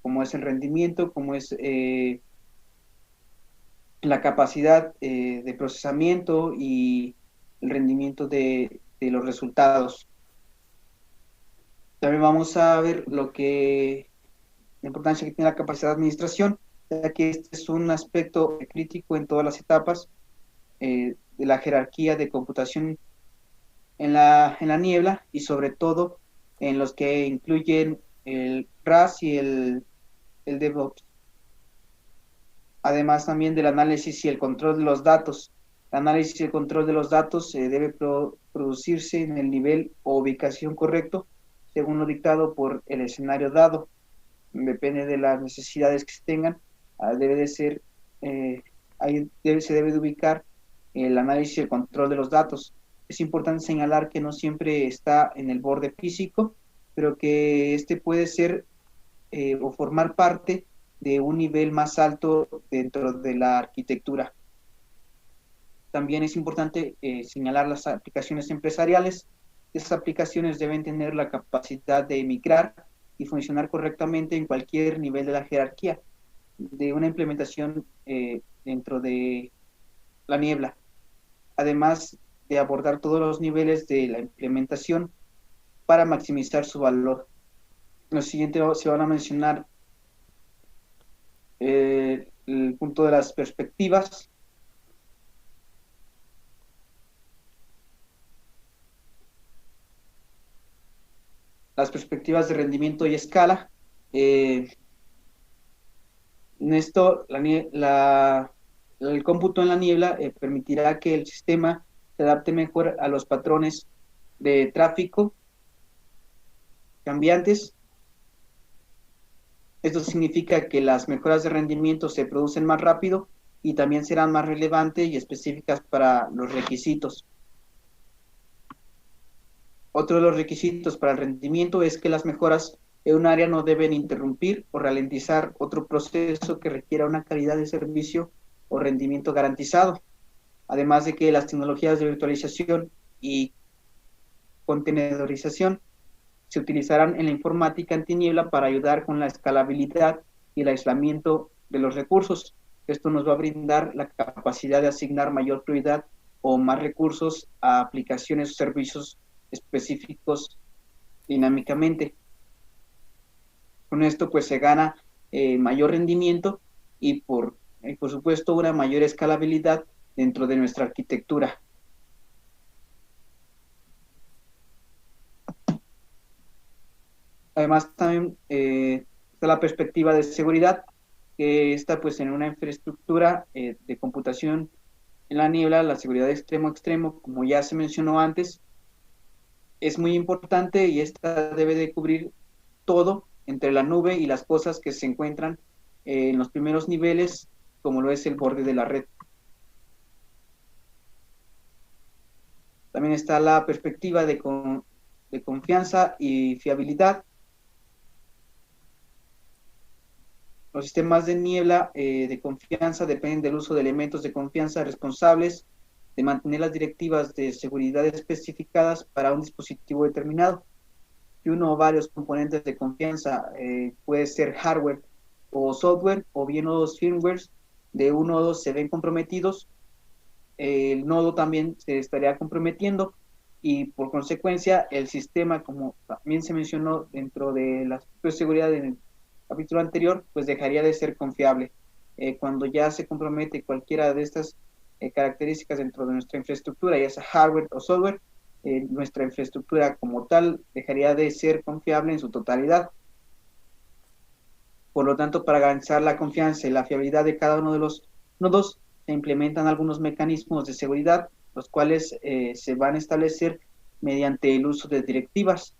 como es el rendimiento, como es la capacidad de procesamiento y el rendimiento de los resultados. También vamos a ver la importancia que tiene la capacidad de administración, ya que este es un aspecto crítico en todas las etapas de la jerarquía de computación en la niebla y sobre todo en los que incluyen el RAS y el DevOps. Además también del análisis y el control de los datos. El análisis y el control de los datos debe producirse en el nivel o ubicación correcto, según lo dictado por el escenario dado. Depende de las necesidades que se tengan, debe de ser, ahí se debe de ubicar el análisis y el control de los datos. Es importante señalar que no siempre está en el borde físico, pero que este puede ser o formar parte de un nivel más alto dentro de la arquitectura. También es importante señalar las aplicaciones empresariales. Estas aplicaciones deben tener la capacidad de migrar y funcionar correctamente en cualquier nivel de la jerarquía de una implementación dentro de la niebla. Además de abordar todos los niveles de la implementación para maximizar su valor. En lo siguiente se van a mencionar el punto de las perspectivas. Las perspectivas de rendimiento y escala. En esto, el cómputo en la niebla permitirá que el sistema se adapte mejor a los patrones de tráfico cambiantes. Esto significa que las mejoras de rendimiento se producen más rápido y también serán más relevantes y específicas para los requisitos. Otro de los requisitos para el rendimiento es que las mejoras en un área no deben interrumpir o ralentizar otro proceso que requiera una calidad de servicio o rendimiento garantizado. Además de que las tecnologías de virtualización y contenedorización se utilizarán en la informática antiniebla para ayudar con la escalabilidad y el aislamiento de los recursos. Esto nos va a brindar la capacidad de asignar mayor prioridad o más recursos a aplicaciones o servicios específicos dinámicamente. Con esto pues se gana mayor rendimiento y por supuesto una mayor escalabilidad dentro de nuestra arquitectura. Además también está la perspectiva de seguridad, que está pues en una infraestructura de computación en la niebla, la seguridad de extremo a extremo, como ya se mencionó antes, es muy importante y esta debe de cubrir todo entre la nube y las cosas que se encuentran en los primeros niveles, como lo es el borde de la red. También está la perspectiva de confianza y fiabilidad. Los sistemas de niebla de confianza dependen del uso de elementos de confianza responsables de mantener las directivas de seguridad especificadas para un dispositivo determinado. Y uno o varios componentes de confianza puede ser hardware o software, o bien nodos firmwares de un nodo se ven comprometidos, el nodo también se estaría comprometiendo y por consecuencia el sistema, como también se mencionó dentro de la seguridad en el capítulo anterior, pues dejaría de ser confiable. Cuando ya se compromete cualquiera de estas características dentro de nuestra infraestructura, ya sea hardware o software, nuestra infraestructura como tal dejaría de ser confiable en su totalidad. Por lo tanto, para garantizar la confianza y la fiabilidad de cada uno de los nodos, se implementan algunos mecanismos de seguridad los cuales se van a establecer mediante el uso de directivas.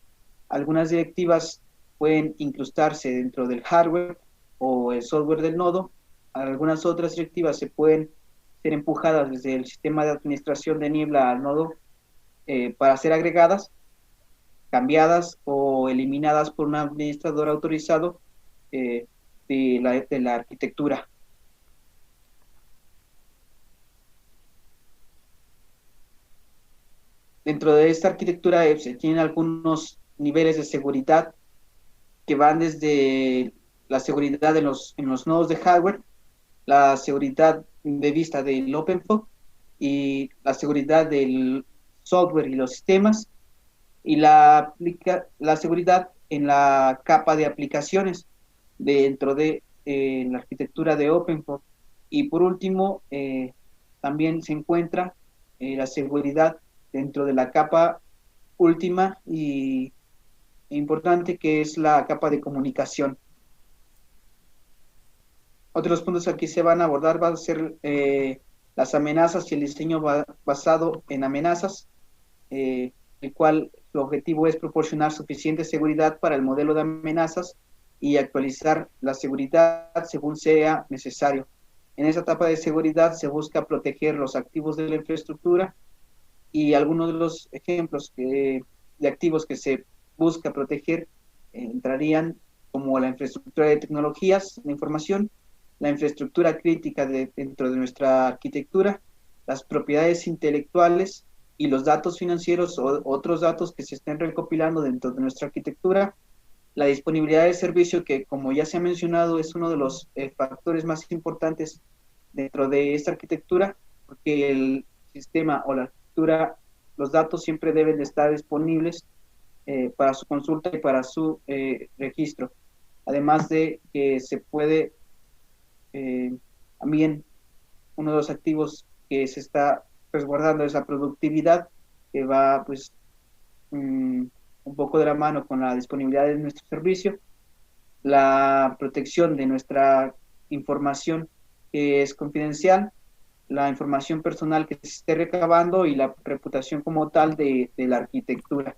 Algunas directivas pueden incrustarse dentro del hardware o el software del nodo. Algunas otras directivas se pueden ser empujadas desde el sistema de administración de Niebla al nodo para ser agregadas, cambiadas o eliminadas por un administrador autorizado de la arquitectura. Dentro de esta arquitectura se tienen algunos niveles de seguridad que van desde la seguridad en los nodos de hardware, la seguridad de vista del OpenFOG y la seguridad del software y los sistemas, y la seguridad en la capa de aplicaciones dentro de la arquitectura de OpenFOG. Y por último, también se encuentra la seguridad dentro de la capa última y importante, que es la capa de comunicación. Otros puntos que aquí se van a abordar van a ser las amenazas y el diseño basado en amenazas, el cual su objetivo es proporcionar suficiente seguridad para el modelo de amenazas y actualizar la seguridad según sea necesario. En esta etapa de seguridad se busca proteger los activos de la infraestructura, y algunos de los ejemplos de activos que se busca proteger entrarían como la infraestructura de tecnologías de información, la infraestructura crítica dentro de nuestra arquitectura, las propiedades intelectuales y los datos financieros o otros datos que se estén recopilando dentro de nuestra arquitectura, la disponibilidad de servicio, que como ya se ha mencionado es uno de los factores más importantes dentro de esta arquitectura, porque el sistema o la arquitectura, los datos siempre deben de estar disponibles para su consulta y para su registro. Además de que se puede también, uno de los activos que se está resguardando es la productividad, que va pues un poco de la mano con la disponibilidad de nuestro servicio, la protección de nuestra información que es confidencial, la información personal que se esté recabando y la reputación como tal de la arquitectura.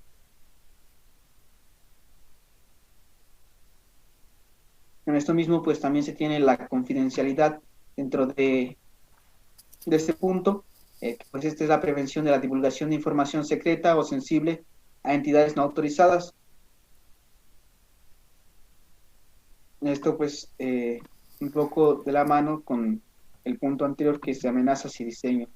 En esto mismo, pues también se tiene la confidencialidad dentro de este punto, pues esta es la prevención de la divulgación de información secreta o sensible a entidades no autorizadas. Esto pues un poco de la mano con el punto anterior, que es de amenazas y diseño.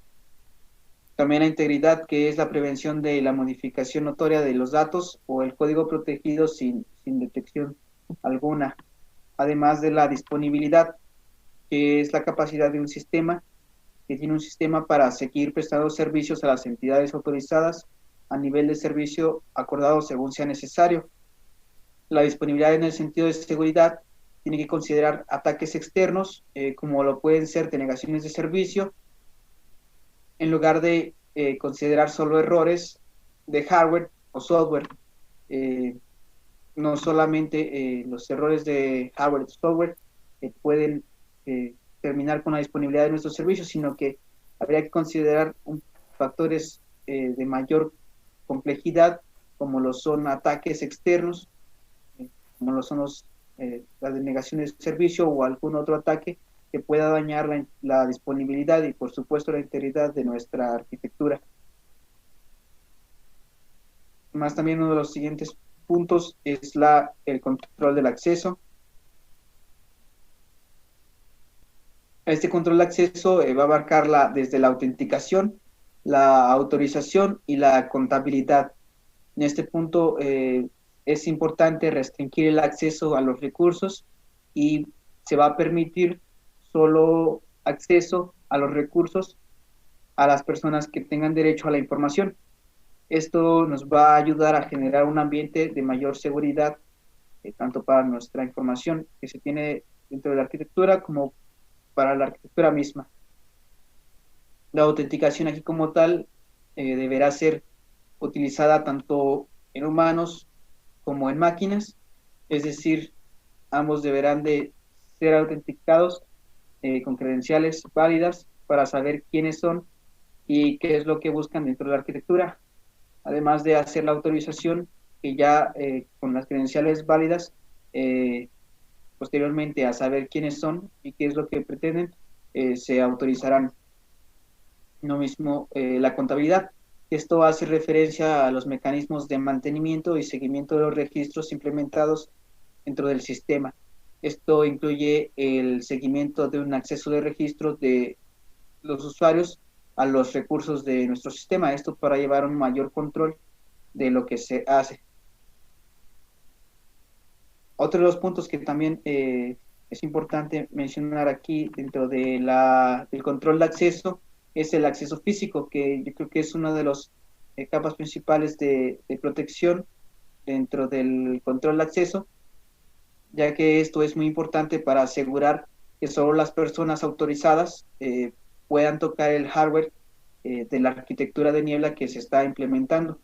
También la integridad, que es la prevención de la modificación notoria de los datos o el código protegido sin detección alguna. Además de la disponibilidad, que es la capacidad de un sistema, que tiene un sistema para seguir prestando servicios a las entidades autorizadas a nivel de servicio acordado según sea necesario. La disponibilidad en el sentido de seguridad tiene que considerar ataques externos, como lo pueden ser denegaciones de servicio, en lugar de considerar solo errores de hardware o software. No solamente los errores de hardware y software pueden terminar con la disponibilidad de nuestros servicios, sino que habría que considerar factores de mayor complejidad, como lo son ataques externos, como lo son las denegaciones de servicio o algún otro ataque que pueda dañar la disponibilidad y por supuesto la integridad de nuestra arquitectura. Más también uno de los siguientes puntos es el control del acceso. Este control de acceso va a abarcar desde la autenticación, la autorización y la contabilidad. En este punto es importante restringir el acceso a los recursos y se va a permitir solo acceso a los recursos a las personas que tengan derecho a la información. Esto nos va a ayudar a generar un ambiente de mayor seguridad, tanto para nuestra información que se tiene dentro de la arquitectura como para la arquitectura misma. La autenticación aquí como tal deberá ser utilizada tanto en humanos como en máquinas, es decir, ambos deberán de ser autenticados con credenciales válidas para saber quiénes son y qué es lo que buscan dentro de la arquitectura, además de hacer la autorización que ya con las credenciales válidas, posteriormente a saber quiénes son y qué es lo que pretenden, se autorizarán. Lo mismo la contabilidad. Esto hace referencia a los mecanismos de mantenimiento y seguimiento de los registros implementados dentro del sistema. Esto incluye el seguimiento de un acceso de registro de los usuarios a los recursos de nuestro sistema. Esto para llevar un mayor control de lo que se hace. Otro de los puntos que también es importante mencionar aquí dentro de del control de acceso es el acceso físico, que yo creo que es una de las capas principales de protección dentro del control de acceso, ya que esto es muy importante para asegurar que solo las personas autorizadas puedan tocar el hardware de la arquitectura de niebla que se está implementando.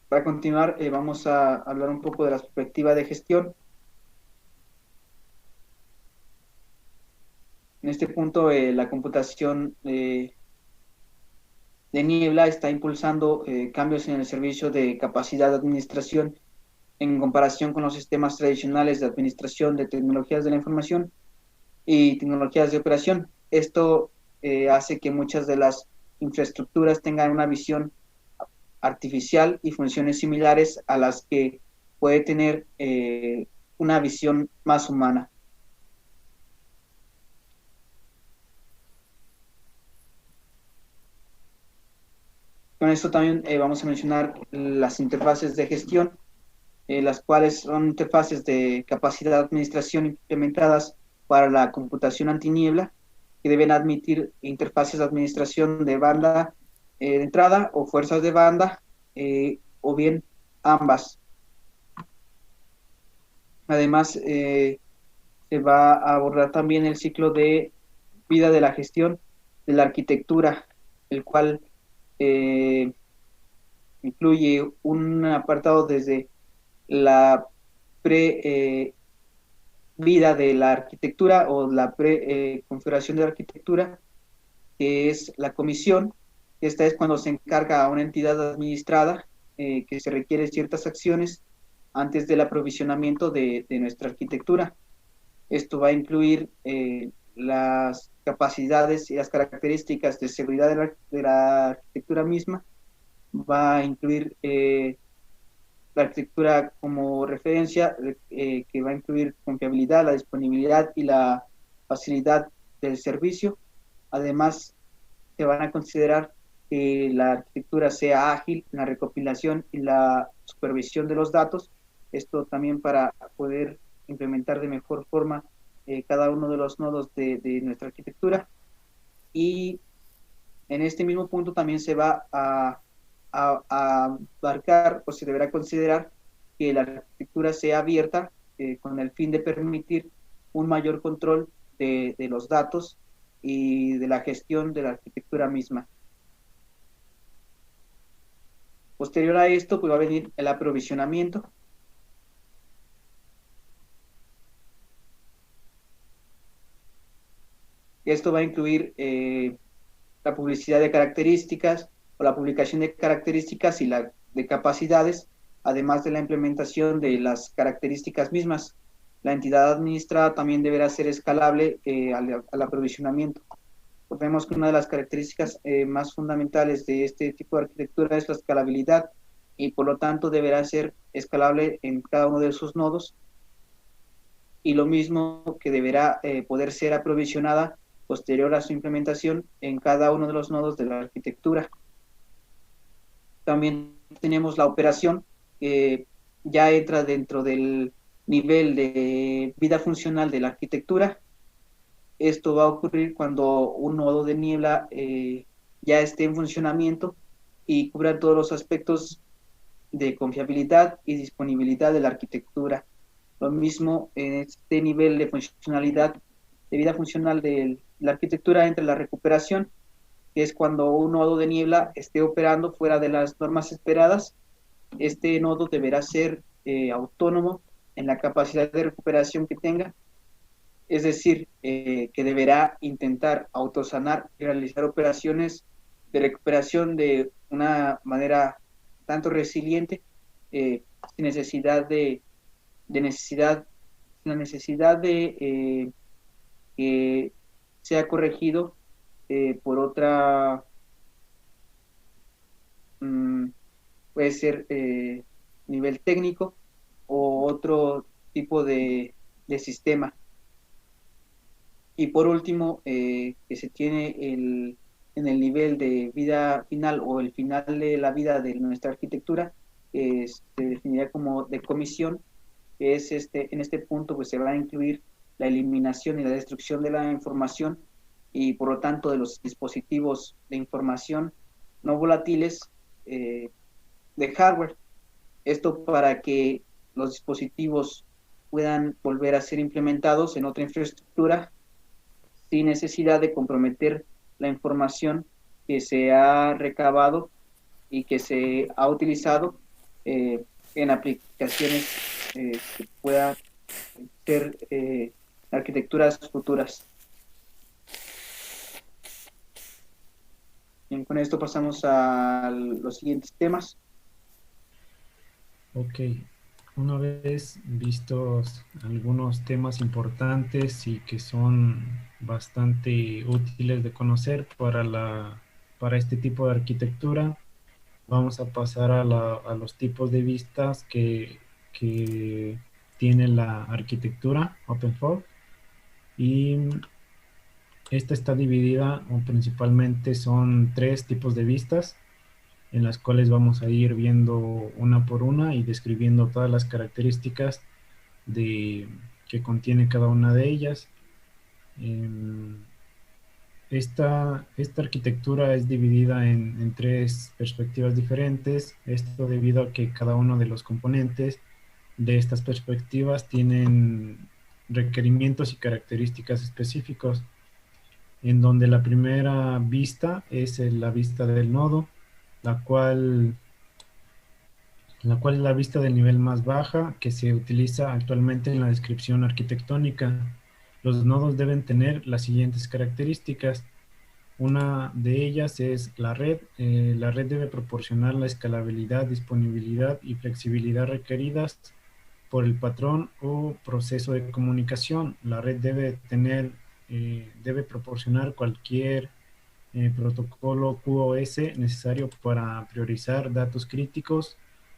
Para continuar, vamos a hablar un poco de la perspectiva de gestión. En este punto, la computación de niebla está impulsando cambios en el servicio de capacidad de administración en comparación con los sistemas tradicionales de administración de tecnologías de la información y tecnologías de operación. Esto hace que muchas de las infraestructuras tengan una visión artificial y funciones similares a las que puede tener una visión más humana. Con esto también vamos a mencionar las interfaces de gestión, las cuales son interfaces de capacidad de administración implementadas para la computación antiniebla, que deben admitir interfaces de administración de banda de entrada o fuerzas de banda, o bien ambas. Además, se va a abordar también el ciclo de vida de la gestión de la arquitectura, el cual incluye un apartado desde la vida de la arquitectura o la configuración de la arquitectura, que es la comisión. Esta es cuando se encarga a una entidad administrada que se requiere ciertas acciones antes del aprovisionamiento de nuestra arquitectura. Esto va a incluir las capacidades y las características de seguridad de la arquitectura misma, va a incluir la arquitectura como referencia, que va a incluir confiabilidad, la disponibilidad y la facilidad del servicio. Además, se van a considerar que la arquitectura sea ágil en la recopilación y la supervisión de los datos. Esto también para poder implementar de mejor forma cada uno de los nodos de nuestra arquitectura. Y en este mismo punto también se va a abarcar o se deberá considerar que la arquitectura sea abierta con el fin de permitir un mayor control de los datos y de la gestión de la arquitectura misma. Posterior a esto, pues va a venir el aprovisionamiento. Esto va a incluir la publicidad de características o la publicación de características y la de capacidades, además de la implementación de las características mismas. La entidad administrada también deberá ser escalable al aprovisionamiento. Vemos que una de las características más fundamentales de este tipo de arquitectura es la escalabilidad y por lo tanto deberá ser escalable en cada uno de sus nodos, y lo mismo que deberá poder ser aprovisionada posterior a su implementación en cada uno de los nodos de la arquitectura. También tenemos la operación, que ya entra dentro del nivel de vida funcional de la arquitectura. Esto va a ocurrir cuando un nodo de niebla ya esté en funcionamiento y cubra todos los aspectos de confiabilidad y disponibilidad de la arquitectura. Lo mismo en este nivel de funcionalidad, de vida funcional de la arquitectura, entre la recuperación, que es cuando un nodo de niebla esté operando fuera de las normas esperadas. Este nodo deberá ser autónomo en la capacidad de recuperación que tenga. es decir, que deberá intentar autosanar y realizar operaciones de recuperación de una manera tanto resiliente, sin necesidad de necesidad, la necesidad de que sea corregido por otra, mm, puede ser nivel técnico o otro tipo de sistema. Y por último, que se tiene en el nivel de vida final o el final de la vida de nuestra arquitectura, se definiría como decomisión, que es en este punto pues se va a incluir la eliminación y la destrucción de la información y por lo tanto de los dispositivos de información no volátiles de hardware. Esto para que los dispositivos puedan volver a ser implementados en otra infraestructura sin necesidad de comprometer la información que se ha recabado y que se ha utilizado en aplicaciones que puedan ser arquitecturas futuras. Bien, con esto pasamos a los siguientes temas. Ok, una vez vistos algunos temas importantes y que son bastante útiles de conocer para este tipo de arquitectura, vamos a pasar a los tipos de vistas que tiene la arquitectura OpenFOG. Y esta está dividida, o principalmente son 3 tipos de vistas, en las cuales vamos a ir viendo una por una y describiendo todas las características que contiene cada una de ellas. Esta arquitectura es dividida en 3 perspectivas diferentes, esto debido a que cada uno de los componentes de estas perspectivas tienen requerimientos y características específicos, en donde la primera vista es la vista del nodo, la cual es la vista del nivel más baja que se utiliza actualmente en la descripción arquitectónica. Los nodos deben tener las siguientes características. Una de ellas es la red. La red debe proporcionar la escalabilidad, disponibilidad y flexibilidad requeridas por el patrón o proceso de comunicación. La red debe proporcionar cualquier protocolo QoS necesario para priorizar datos críticos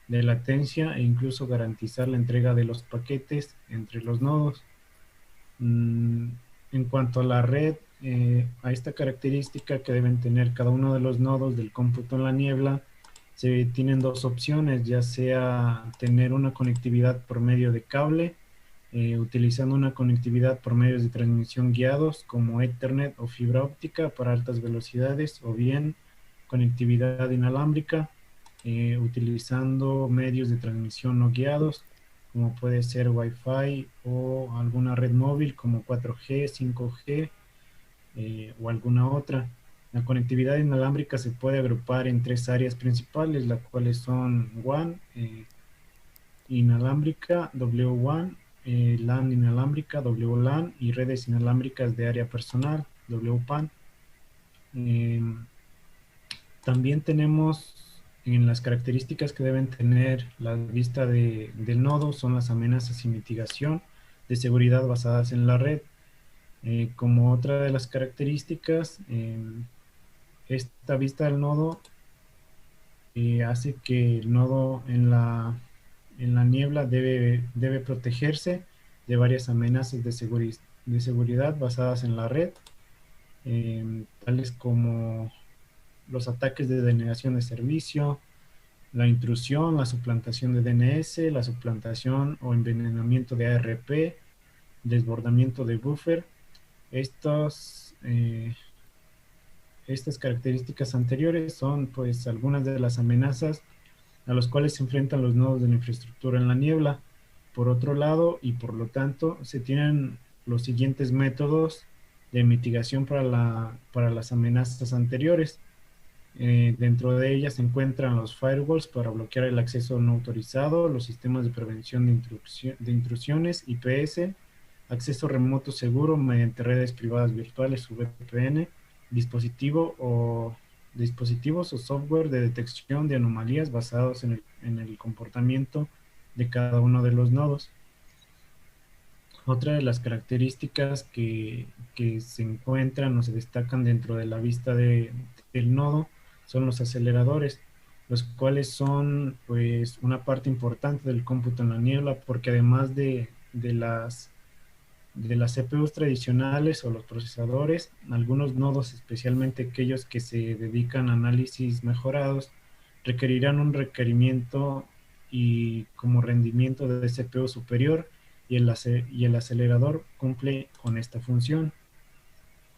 de latencia e incluso garantizar la entrega de los paquetes entre los nodos. En cuanto a la red, a esta característica que deben tener cada uno de los nodos del cómputo en la niebla, se tienen 2 opciones, ya sea tener una conectividad por medio de cable, utilizando una conectividad por medios de transmisión guiados como Ethernet o fibra óptica para altas velocidades, o bien conectividad inalámbrica, utilizando medios de transmisión no guiados, como puede ser Wi-Fi o alguna red móvil como 4G, 5G o alguna otra. La conectividad inalámbrica se puede agrupar en 3 áreas principales, las cuales son WAN, inalámbrica, W1, LAN inalámbrica, WLAN, y redes inalámbricas de área personal, WPAN. También tenemos en las características que deben tener la vista del nodo, son las amenazas y mitigación de seguridad basadas en la red. Como otra de las características, esta vista del nodo hace que el nodo en la niebla debe protegerse de varias amenazas de seguridad basadas en la red, tales como los ataques de denegación de servicio, la intrusión, la suplantación de DNS, la suplantación o envenenamiento de ARP, desbordamiento de buffer. Estas características anteriores son pues algunas de las amenazas a los cuales se enfrentan los nodos de la infraestructura en la niebla. Por otro lado, y por lo tanto, se tienen los siguientes métodos de mitigación para las amenazas anteriores. Dentro de ellas se encuentran los firewalls para bloquear el acceso no autorizado, los sistemas de prevención de intrusiones, IPS, acceso remoto seguro mediante redes privadas virtuales o VPN, dispositivos o software de detección de anomalías basados en el comportamiento de cada uno de los nodos. Otra de las características que se encuentran o se destacan dentro de la vista del nodo son los aceleradores, los cuales son pues una parte importante del cómputo en la niebla, porque además de las CPUs tradicionales o los procesadores, algunos nodos, especialmente aquellos que se dedican a análisis mejorados, requerirán un requerimiento y como rendimiento de CPU superior, y el acelerador cumple con esta función.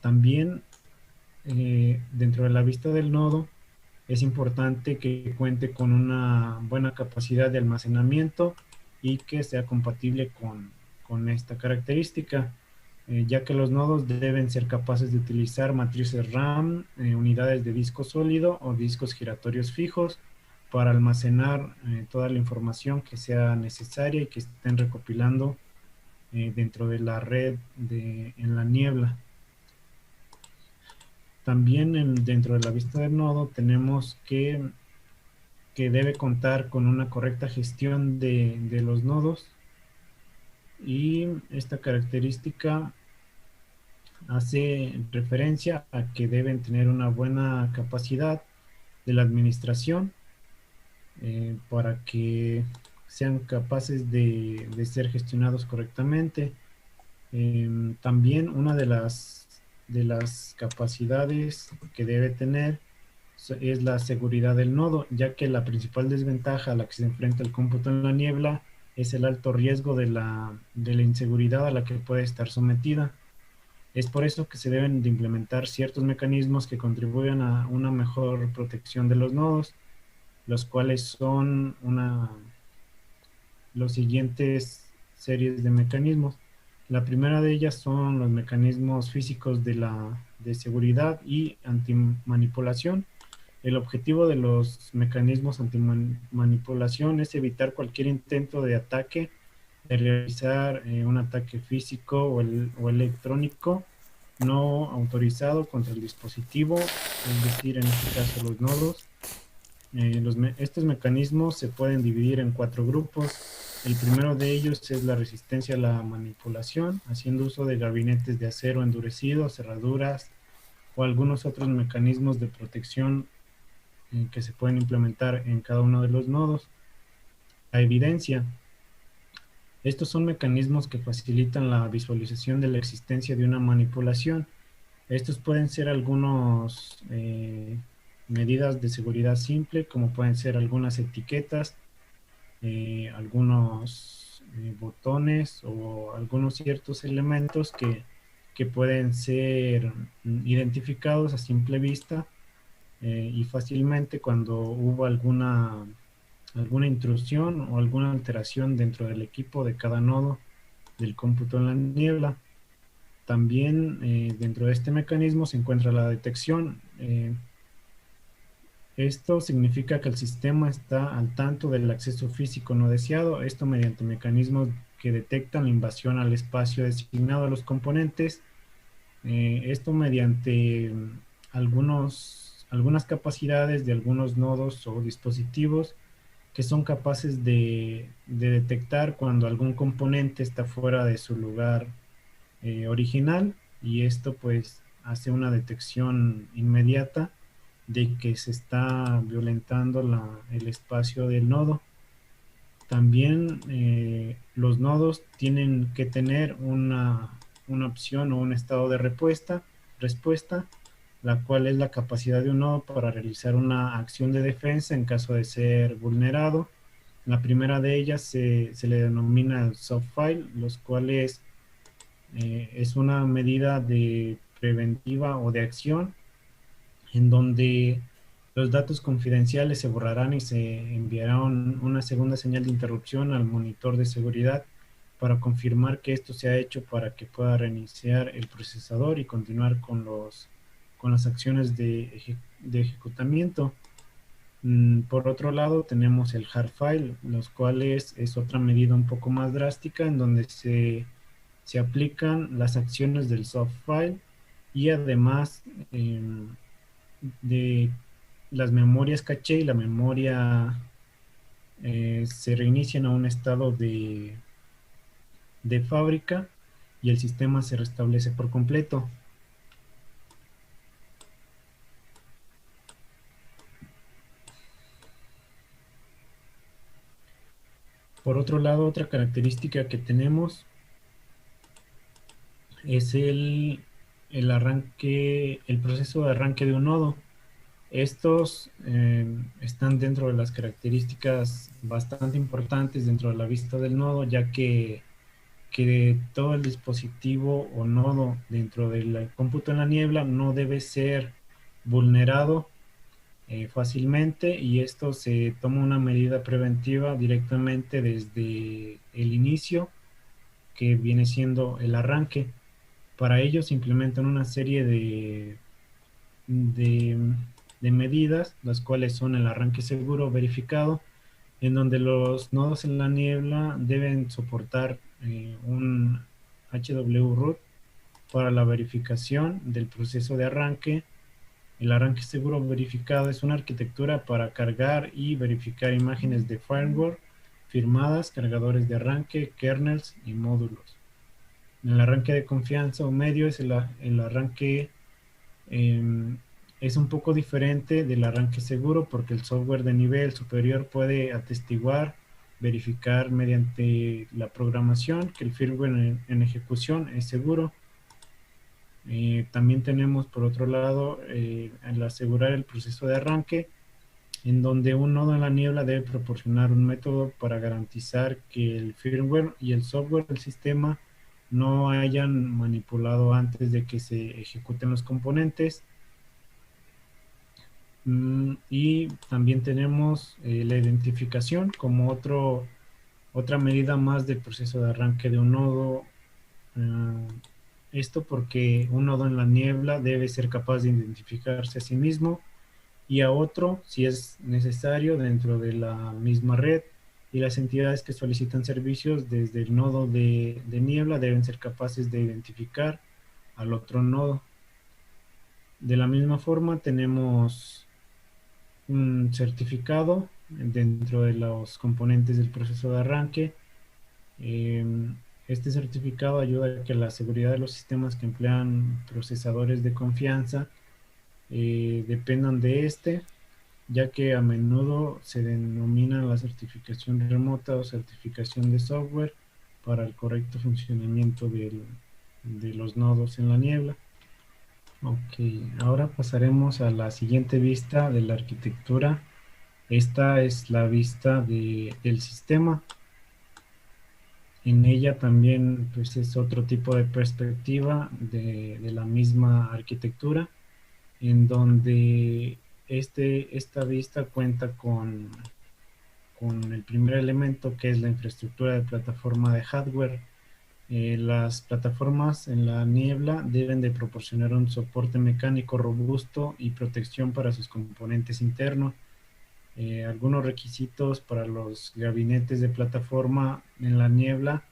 También dentro de la vista del nodo es importante que cuente con una buena capacidad de almacenamiento y que sea compatible con esta característica, ya que los nodos deben ser capaces de utilizar matrices RAM, unidades de disco sólido o discos giratorios fijos para almacenar toda la información que sea necesaria y que estén recopilando dentro de la red en la niebla. También dentro de la vista del nodo tenemos que debe contar con una correcta gestión de los nodos, y esta característica hace referencia a que deben tener una buena capacidad de la administración para que sean capaces de ser gestionados correctamente. También una de las capacidades que debe tener es la seguridad del nodo, ya que la principal desventaja a la que se enfrenta el cómputo en la niebla es el alto riesgo de la inseguridad a la que puede estar sometida. Es por eso que se deben de implementar ciertos mecanismos que contribuyan a una mejor protección de los nodos, los cuales son los siguientes series de mecanismos. La primera de ellas son los mecanismos físicos de seguridad y antimanipulación. El objetivo de los mecanismos antimanipulación es evitar cualquier intento de ataque, de realizar un ataque físico o electrónico no autorizado contra el dispositivo, es decir, en este caso los nodos. Estos mecanismos se pueden dividir en 4 grupos. El primero de ellos es la resistencia a la manipulación, haciendo uso de gabinetes de acero endurecido, cerraduras o algunos otros mecanismos de protección que se pueden implementar en cada uno de los nodos. La evidencia. Estos son mecanismos que facilitan la visualización de la existencia de una manipulación. Estos pueden ser algunos medidas de seguridad simple, como pueden ser algunas etiquetas, algunos botones o algunos ciertos elementos que pueden ser identificados a simple vista y fácilmente cuando hubo alguna intrusión o alguna alteración dentro del equipo de cada nodo del cómputo en la niebla. También dentro de este mecanismo se encuentra la detección. Esto significa que el sistema está al tanto del acceso físico no deseado, esto mediante mecanismos que detectan la invasión al espacio designado a los componentes, esto mediante algunas capacidades de algunos nodos o dispositivos que son capaces de detectar cuando algún componente está fuera de su lugar original, y esto pues hace una detección inmediata de que se está violentando el espacio del nodo. También los nodos tienen que tener una opción o un estado de respuesta, la cual es la capacidad de un nodo para realizar una acción de defensa en caso de ser vulnerado. La primera de ellas se le denomina soft file, los cuales es una medida preventiva o de acción en donde los datos confidenciales se borrarán y se enviará una segunda señal de interrupción al monitor de seguridad para confirmar que esto se ha hecho, para que pueda reiniciar el procesador y continuar con las acciones de ejecutamiento. Por otro lado tenemos el hard file, los cuales es otra medida un poco más drástica en donde se se aplican las acciones del soft file y además de las memorias caché y la memoria se reinician a un estado de fábrica y el sistema se restablece por completo. Por otro lado, otra característica que tenemos es el arranque, el proceso de arranque de un nodo. Estos están dentro de las características bastante importantes dentro de la vista del nodo, ya que todo el dispositivo o nodo dentro del cómputo en la niebla no debe ser vulnerado fácilmente, y esto se toma una medida preventiva directamente desde el inicio, que viene siendo el arranque. Para ello se implementan una serie de, de medidas, las cuales son el arranque seguro verificado, en donde los nodos en la niebla deben soportar un HWRoot para la verificación del proceso de arranque. El arranque seguro verificado es una arquitectura para cargar y verificar imágenes de firmware firmadas, cargadores de arranque, kernels y módulos. El arranque de confianza o medio es el arranque es un poco diferente del arranque seguro, porque el software de nivel superior puede atestiguar, verificar mediante la programación que el firmware en ejecución es seguro. También tenemos por otro lado el asegurar el proceso de arranque, en donde un nodo en la niebla debe proporcionar un método para garantizar que el firmware y el software del sistema no hayan manipulado antes de que se ejecuten los componentes. Y también tenemos la identificación como otra medida más del proceso de arranque de un nodo. Esto porque un nodo en la niebla debe ser capaz de identificarse a sí mismo y a otro, si es necesario, dentro de la misma red, y las entidades que solicitan servicios desde el nodo de niebla deben ser capaces de identificar al otro nodo. De la misma forma tenemos un certificado dentro de los componentes del proceso de arranque. Este certificado ayuda a que la seguridad de los sistemas que emplean procesadores de confianza dependan de este, ya que a menudo se denomina la certificación remota o certificación de software para el correcto funcionamiento de los nodos en la niebla. Ok, ahora pasaremos a la siguiente vista de la arquitectura. Esta es la vista del sistema. En ella también pues, es otro tipo de perspectiva de la misma arquitectura, en donde esta vista cuenta con el primer elemento, que es la infraestructura de plataforma de hardware. Las plataformas en la niebla deben de proporcionar un soporte mecánico robusto y protección para sus componentes internos. Algunos requisitos para los gabinetes de plataforma en la niebla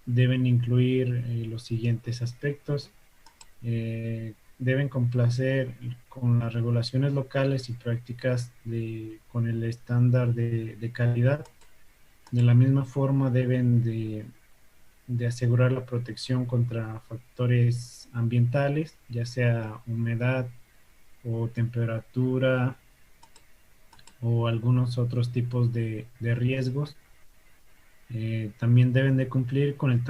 deben incluir los siguientes aspectos. Deben complacer con las regulaciones locales y prácticas con el estándar de calidad. De la misma forma deben de asegurar la protección contra factores ambientales, ya sea humedad o temperatura o algunos otros tipos de riesgos. También deben de cumplir con un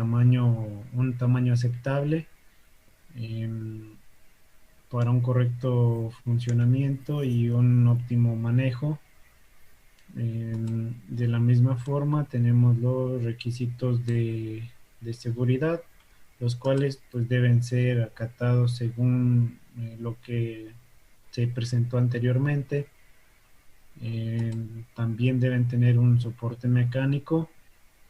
tamaño aceptable para un correcto funcionamiento y un óptimo manejo. De la misma forma tenemos los requisitos de seguridad, los cuales pues deben ser acatados según lo que se presentó anteriormente. También deben tener un soporte mecánico,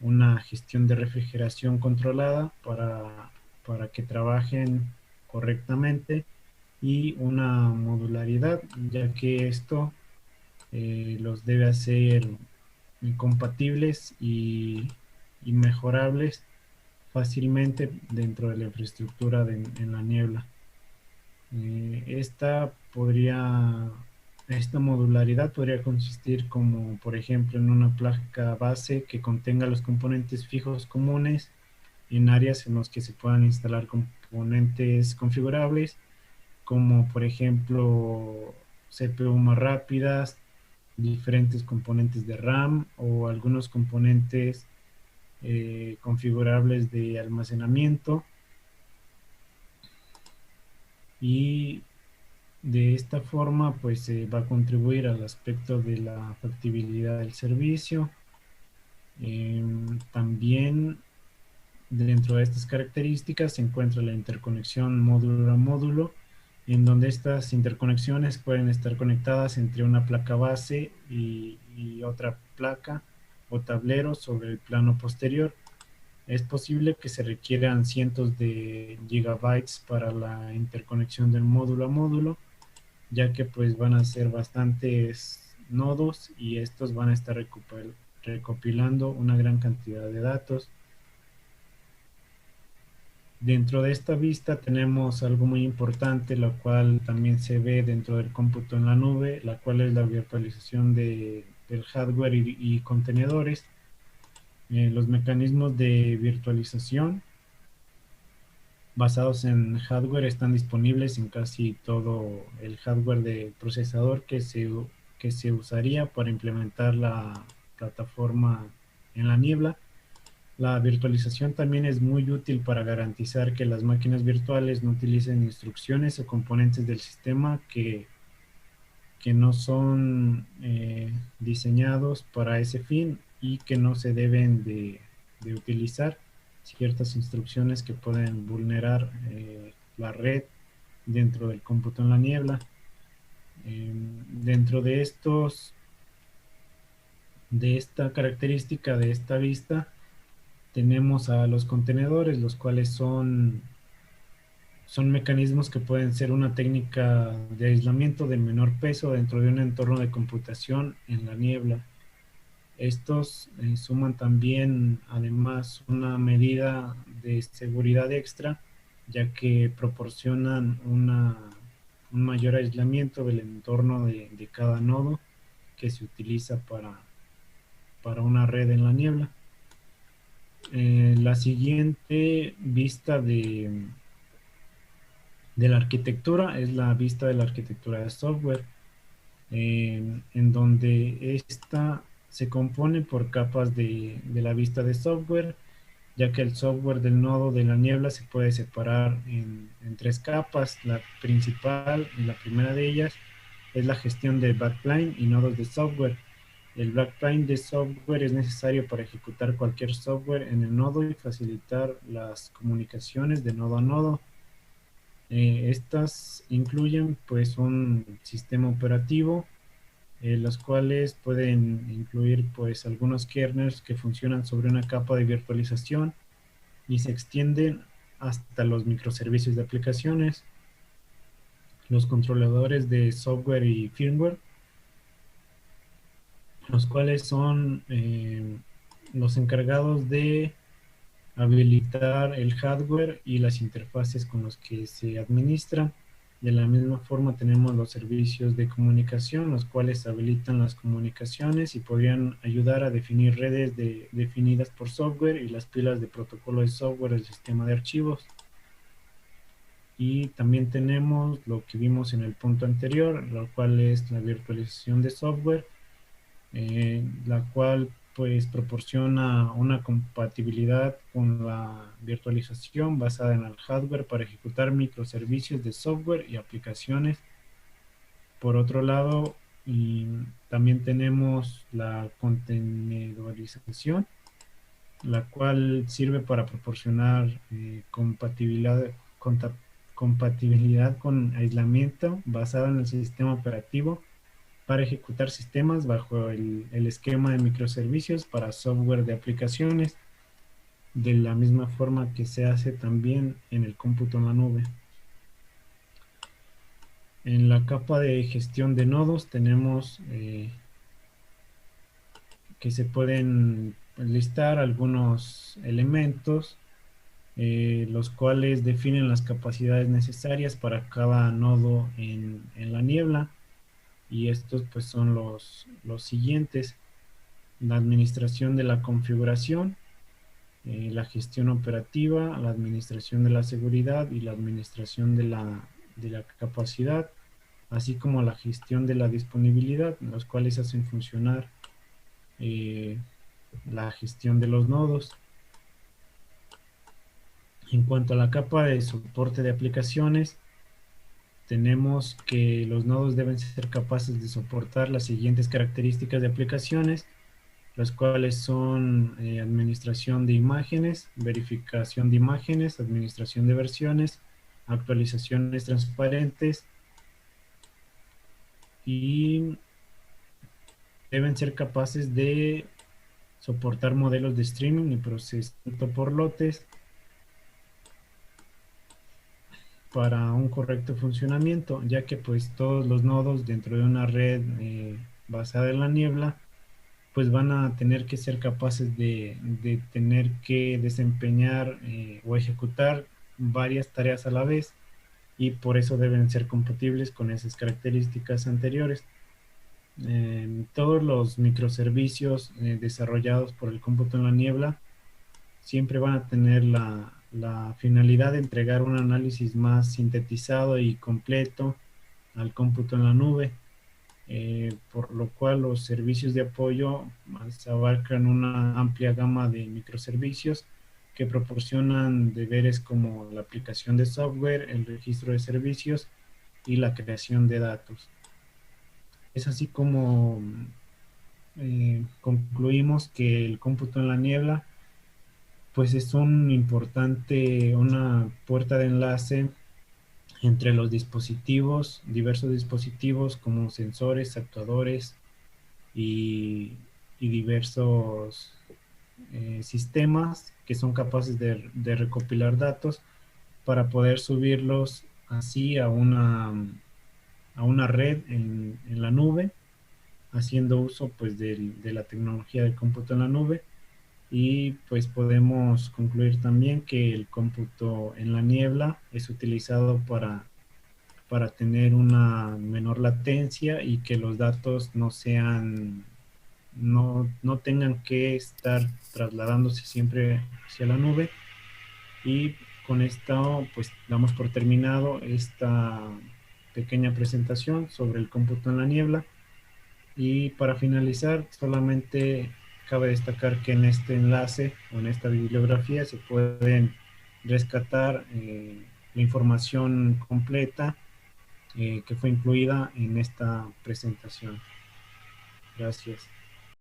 una gestión de refrigeración controlada para que trabajen correctamente, y una modularidad, ya que esto los debe hacer compatibles y mejorables fácilmente dentro de la infraestructura en la niebla. Esta modularidad podría consistir como, por ejemplo, en una placa base que contenga los componentes fijos comunes en áreas en los que se puedan instalar componentes configurables, como por ejemplo CPU más rápidas, diferentes componentes de RAM o algunos componentes configurables de almacenamiento. Y de esta forma pues se va a contribuir al aspecto de la factibilidad del servicio. También dentro de estas características se encuentra la interconexión módulo a módulo, en donde estas interconexiones pueden estar conectadas entre una placa base y otra placa o tablero sobre el plano posterior. Es posible que se requieran cientos de gigabytes para la interconexión del módulo a módulo, ya que pues van a ser bastantes nodos y estos van a estar recopilando una gran cantidad de datos. Dentro de esta vista tenemos algo muy importante, lo cual también se ve dentro del cómputo en la nube, la cual es la virtualización del hardware y contenedores. Los mecanismos de virtualización basados en hardware están disponibles en casi todo el hardware de procesador que se usaría para implementar la plataforma en la niebla. La virtualización también es muy útil para garantizar que las máquinas virtuales no utilicen instrucciones o componentes del sistema que no son diseñados para ese fin y que no se deben de utilizar ciertas instrucciones que pueden vulnerar la red dentro del cómputo en la niebla. Dentro de esta característica de esta vista tenemos a los contenedores, los cuales son mecanismos que pueden ser una técnica de aislamiento de menor peso dentro de un entorno de computación en la niebla. Estos suman también además una medida de seguridad extra, ya que proporcionan un mayor aislamiento del entorno de cada nodo que se utiliza para una red en la niebla. La siguiente vista de la arquitectura es la vista de la arquitectura de software, en donde esta se compone por capas de la vista de software, ya que el software del nodo de la niebla se puede separar en tres capas. La principal, la primera de ellas, es la gestión de backplane y nodos de software. El backplane de software es necesario para ejecutar cualquier software en el nodo y facilitar las comunicaciones de nodo a nodo. Estas incluyen pues un sistema operativo, los cuales pueden incluir pues algunos kernels que funcionan sobre una capa de virtualización y se extienden hasta los microservicios de aplicaciones, los controladores de software y firmware, los cuales son los encargados de habilitar el hardware y las interfaces con los que se administra. De la misma forma tenemos los servicios de comunicación, los cuales habilitan las comunicaciones y podrían ayudar a definir redes definidas por software y las pilas de protocolo de software del sistema de archivos. Y también tenemos lo que vimos en el punto anterior, lo cual es la virtualización de software, la cual pues proporciona una compatibilidad con la virtualización basada en el hardware para ejecutar microservicios de software y aplicaciones. Por otro lado, también tenemos la contenedorización, la cual sirve para proporcionar compatibilidad con aislamiento basada en el sistema operativo para ejecutar sistemas bajo el esquema de microservicios para software de aplicaciones, de la misma forma que se hace también en el cómputo en la nube. En la capa de gestión de nodos tenemos que se pueden listar algunos elementos los cuales definen las capacidades necesarias para cada nodo en la niebla. Y estos pues son los siguientes: la administración de la configuración, la gestión operativa, la administración de la seguridad y la administración de la capacidad, así como la gestión de la disponibilidad, los cuales hacen funcionar la gestión de los nodos. En cuanto a la capa de soporte de aplicaciones, tenemos que los nodos deben ser capaces de soportar las siguientes características de aplicaciones, las cuales son administración de imágenes, verificación de imágenes, administración de versiones, actualizaciones transparentes, y deben ser capaces de soportar modelos de streaming y procesamiento por lotes para un correcto funcionamiento, ya que pues todos los nodos dentro de una red basada en la niebla pues van a tener que ser capaces de tener que desempeñar o ejecutar varias tareas a la vez, y por eso deben ser compatibles con esas características anteriores. Todos los microservicios desarrollados por el cómputo en la niebla siempre van a tener la finalidad de entregar un análisis más sintetizado y completo al cómputo en la nube, por lo cual los servicios de apoyo abarcan una amplia gama de microservicios que proporcionan deberes como la aplicación de software, el registro de servicios y la creación de datos. Es así como concluimos que el cómputo en la niebla pues es una puerta de enlace entre los dispositivos, diversos dispositivos como sensores, actuadores y diversos sistemas que son capaces de recopilar datos para poder subirlos así a una red en la nube, haciendo uso pues de la tecnología del cómputo en la nube. Y pues podemos concluir también que el cómputo en la niebla es utilizado para tener una menor latencia y que los datos no tengan que estar trasladándose siempre hacia la nube. Y con esto pues damos por terminado esta pequeña presentación sobre el cómputo en la niebla. Y para finalizar, solamente cabe destacar que en este enlace o en esta bibliografía se pueden rescatar la información completa que fue incluida en esta presentación. Gracias.